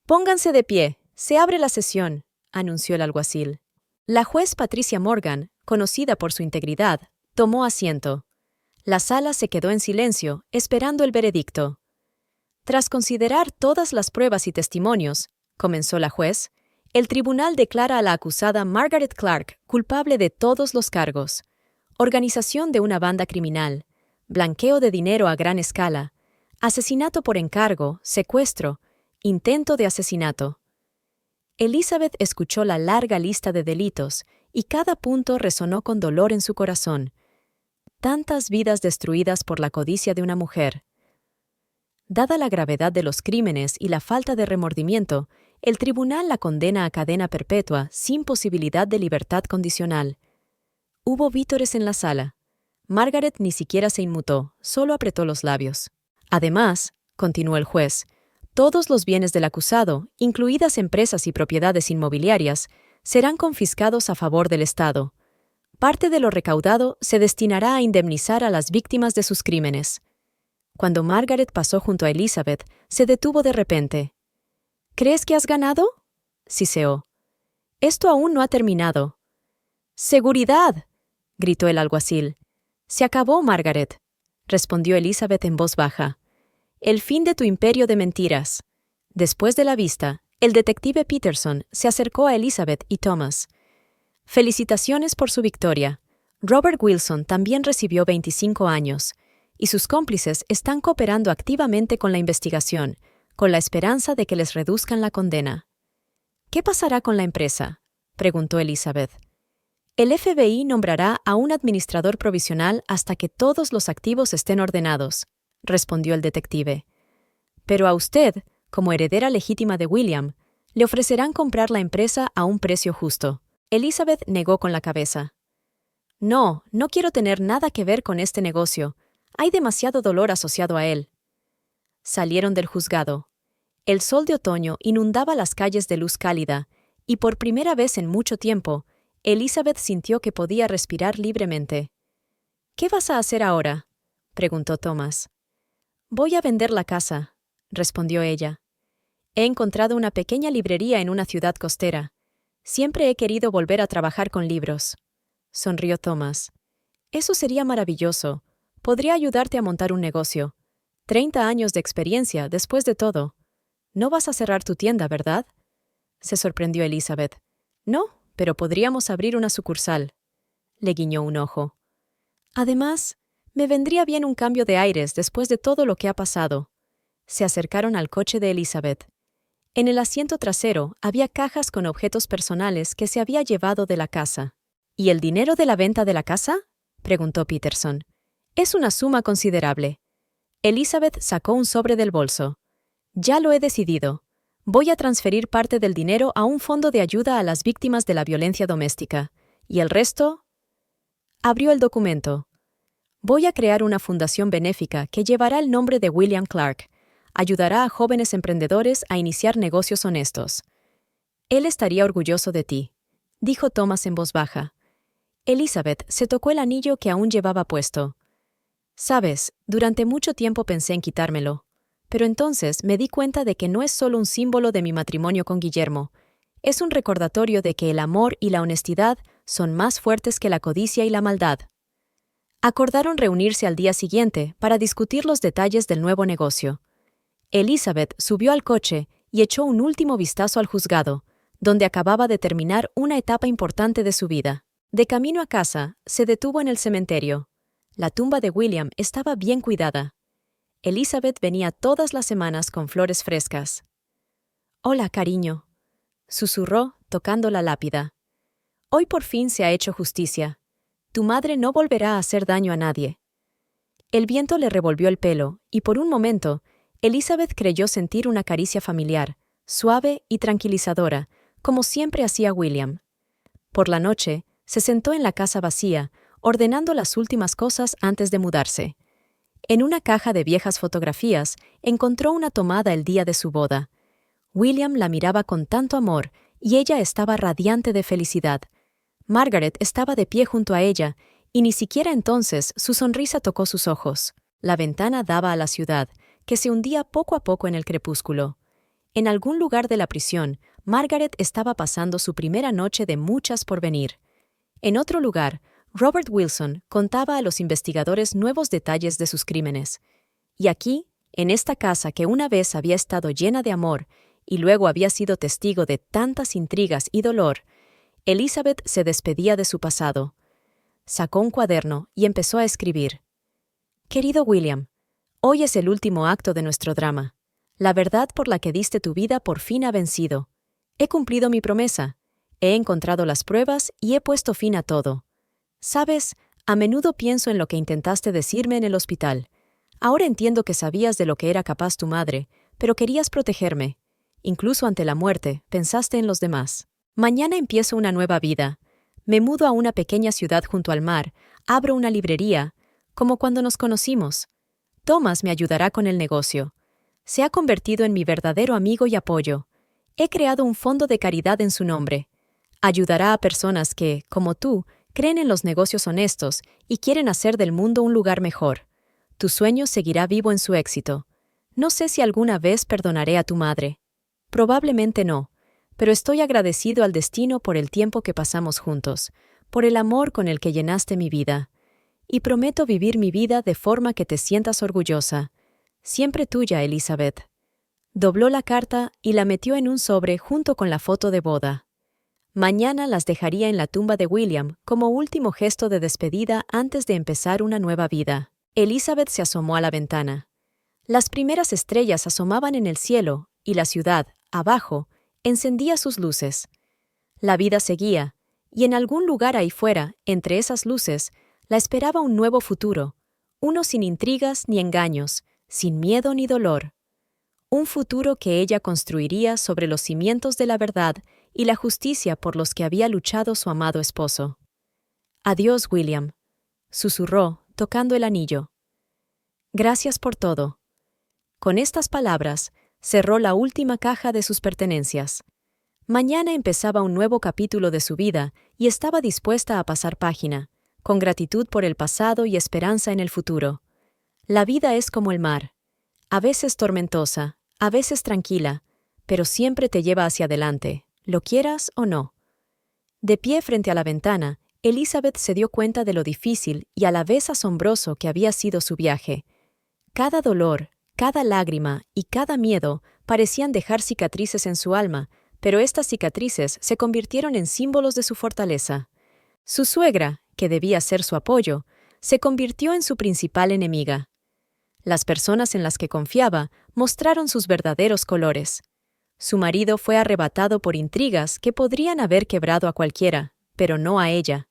A: «Pónganse de pie, se abre la sesión», anunció el alguacil. La juez Patricia Morgan, conocida por su integridad, tomó asiento. La sala se quedó en silencio, esperando el veredicto. Tras considerar todas las pruebas y testimonios, comenzó la juez, el tribunal declara a la acusada Margaret Clark culpable de todos los cargos: organización de una banda criminal, blanqueo de dinero a gran escala, asesinato por encargo, secuestro, intento de asesinato. Elizabeth escuchó la larga lista de delitos y cada punto resonó con dolor en su corazón. Tantas vidas destruidas por la codicia de una mujer. Dada la gravedad de los crímenes y la falta de remordimiento, el tribunal la condena a cadena perpetua sin posibilidad de libertad condicional. Hubo vítores en la sala. Margaret ni siquiera se inmutó, solo apretó los labios. Además, continuó el juez, todos los bienes del acusado, incluidas empresas y propiedades inmobiliarias, serán confiscados a favor del Estado. Parte de lo recaudado se destinará a indemnizar a las víctimas de sus crímenes. Cuando Margaret pasó junto a Elizabeth, se detuvo de repente. «¿Crees que has ganado?», siseó. «Esto aún no ha terminado». «¡Seguridad!», gritó el alguacil. «Se acabó, Margaret», respondió Elizabeth en voz baja. «El fin de tu imperio de mentiras». Después de la vista, el detective Peterson se acercó a Elizabeth y Thomas. «Felicitaciones por su victoria. Robert Wilson también recibió 25 años, y sus cómplices están cooperando activamente con la investigación, con la esperanza de que les reduzcan la condena». «¿Qué pasará con la empresa?», preguntó Elizabeth. «El FBI nombrará a un administrador provisional hasta que todos los activos estén ordenados», respondió el detective. «Pero a usted, como heredera legítima de William, le ofrecerán comprar la empresa a un precio justo». Elizabeth negó con la cabeza. «No, no quiero tener nada que ver con este negocio. Hay demasiado dolor asociado a él». Salieron del juzgado. El sol de otoño inundaba las calles de luz cálida, y por primera vez en mucho tiempo, Elizabeth sintió que podía respirar libremente. «¿Qué vas a hacer ahora?», preguntó Thomas. «Voy a vender la casa», respondió ella. «He encontrado una pequeña librería en una ciudad costera. Siempre he querido volver a trabajar con libros», sonrió Thomas. «Eso sería maravilloso. Podría ayudarte a montar un negocio. 30 años de experiencia, después de todo. No vas a cerrar tu tienda, ¿verdad?», se sorprendió Elizabeth. «No, pero podríamos abrir una sucursal», le guiñó un ojo. «Además, me vendría bien un cambio de aires después de todo lo que ha pasado». Se acercaron al coche de Elizabeth. En el asiento trasero había cajas con objetos personales que se había llevado de la casa. «¿Y el dinero de la venta de la casa?», preguntó Peterson. Es una suma considerable. Elizabeth sacó un sobre del bolso. Ya lo he decidido. Voy a transferir parte del dinero a un fondo de ayuda a las víctimas de la violencia doméstica. ¿Y el resto? Abrió el documento. Voy a crear una fundación benéfica que llevará el nombre de William Clark. Ayudará a jóvenes emprendedores a iniciar negocios honestos. Él estaría orgulloso de ti, dijo Thomas en voz baja. Elizabeth se tocó el anillo que aún llevaba puesto. Sabes, durante mucho tiempo pensé en quitármelo, pero entonces me di cuenta de que no es solo un símbolo de mi matrimonio con Guillermo, es un recordatorio de que el amor y la honestidad son más fuertes que la codicia y la maldad. Acordaron reunirse al día siguiente para discutir los detalles del nuevo negocio. Elizabeth subió al coche y echó un último vistazo al juzgado, donde acababa de terminar una etapa importante de su vida. De camino a casa, se detuvo en el cementerio. La tumba de William estaba bien cuidada. Elizabeth venía todas las semanas con flores frescas. «Hola, cariño», susurró, tocando la lápida. «Hoy por fin se ha hecho justicia. Tu madre no volverá a hacer daño a nadie». El viento le revolvió el pelo, y por un momento, Elizabeth creyó sentir una caricia familiar, suave y tranquilizadora, como siempre hacía William. Por la noche, se sentó en la casa vacía, ordenando las últimas cosas antes de mudarse. En una caja de viejas fotografías, encontró una tomada el día de su boda. William la miraba con tanto amor, y ella estaba radiante de felicidad. Margaret estaba de pie junto a ella, y ni siquiera entonces su sonrisa tocó sus ojos. La ventana daba a la ciudad, que se hundía poco a poco en el crepúsculo. En algún lugar de la prisión, Margaret estaba pasando su primera noche de muchas por venir. En otro lugar, Robert Wilson contaba a los investigadores nuevos detalles de sus crímenes. Y aquí, en esta casa que una vez había estado llena de amor y luego había sido testigo de tantas intrigas y dolor, Elizabeth se despedía de su pasado. Sacó un cuaderno y empezó a escribir. «Querido William, hoy es el último acto de nuestro drama. La verdad por la que diste tu vida por fin ha vencido. He cumplido mi promesa. He encontrado las pruebas y he puesto fin a todo. Sabes, a menudo pienso en lo que intentaste decirme en el hospital. Ahora entiendo que sabías de lo que era capaz tu madre, pero querías protegerme. Incluso ante la muerte, pensaste en los demás. Mañana empiezo una nueva vida. Me mudo a una pequeña ciudad junto al mar, abro una librería, como cuando nos conocimos. Thomas me ayudará con el negocio. Se ha convertido en mi verdadero amigo y apoyo. He creado un fondo de caridad en su nombre. Ayudará a personas que, como tú, creen en los negocios honestos y quieren hacer del mundo un lugar mejor. Tu sueño seguirá vivo en su éxito. No sé si alguna vez perdonaré a tu madre. Probablemente no, pero estoy agradecido al destino por el tiempo que pasamos juntos, por el amor con el que llenaste mi vida. Y prometo vivir mi vida de forma que te sientas orgullosa. Siempre tuya, Elizabeth». Dobló la carta y la metió en un sobre junto con la foto de boda. Mañana las dejaría en la tumba de William como último gesto de despedida antes de empezar una nueva vida. Elizabeth se asomó a la ventana. Las primeras estrellas asomaban en el cielo y la ciudad, abajo, encendía sus luces. La vida seguía, y en algún lugar ahí fuera, entre esas luces, la esperaba un nuevo futuro, uno sin intrigas ni engaños, sin miedo ni dolor. Un futuro que ella construiría sobre los cimientos de la verdad y la justicia por los que había luchado su amado esposo. «Adiós, William», susurró, tocando el anillo. «Gracias por todo». Con estas palabras, cerró la última caja de sus pertenencias. Mañana empezaba un nuevo capítulo de su vida y estaba dispuesta a pasar página, con gratitud por el pasado y esperanza en el futuro. La vida es como el mar, a veces tormentosa, a veces tranquila, pero siempre te lleva hacia adelante, lo quieras o no. De pie frente a la ventana, Elizabeth se dio cuenta de lo difícil y a la vez asombroso que había sido su viaje. Cada dolor, cada lágrima y cada miedo parecían dejar cicatrices en su alma, pero estas cicatrices se convirtieron en símbolos de su fortaleza. Su suegra, que debía ser su apoyo, se convirtió en su principal enemiga. Las personas en las que confiaba mostraron sus verdaderos colores. Su marido fue arrebatado por intrigas que podrían haber quebrado a cualquiera, pero no a ella.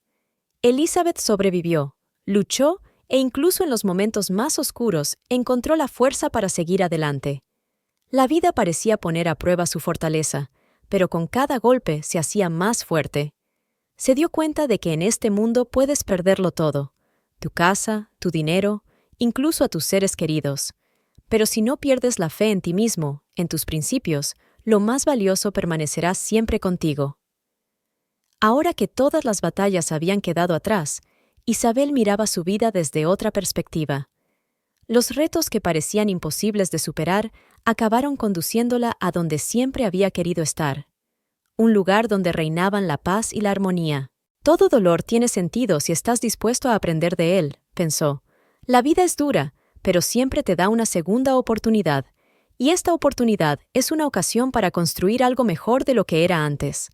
A: Elizabeth sobrevivió, luchó e incluso en los momentos más oscuros encontró la fuerza para seguir adelante. La vida parecía poner a prueba su fortaleza, pero con cada golpe se hacía más fuerte. Se dio cuenta de que en este mundo puedes perderlo todo: tu casa, tu dinero, incluso a tus seres queridos. Pero si no pierdes la fe en ti mismo, en tus principios, lo más valioso permanecerá siempre contigo. Ahora que todas las batallas habían quedado atrás, Isabel miraba su vida desde otra perspectiva. Los retos que parecían imposibles de superar acabaron conduciéndola a donde siempre había querido estar: un lugar donde reinaban la paz y la armonía. Todo dolor tiene sentido si estás dispuesto a aprender de él, pensó. La vida es dura, pero siempre te da una segunda oportunidad, y esta oportunidad es una ocasión para construir algo mejor de lo que era antes.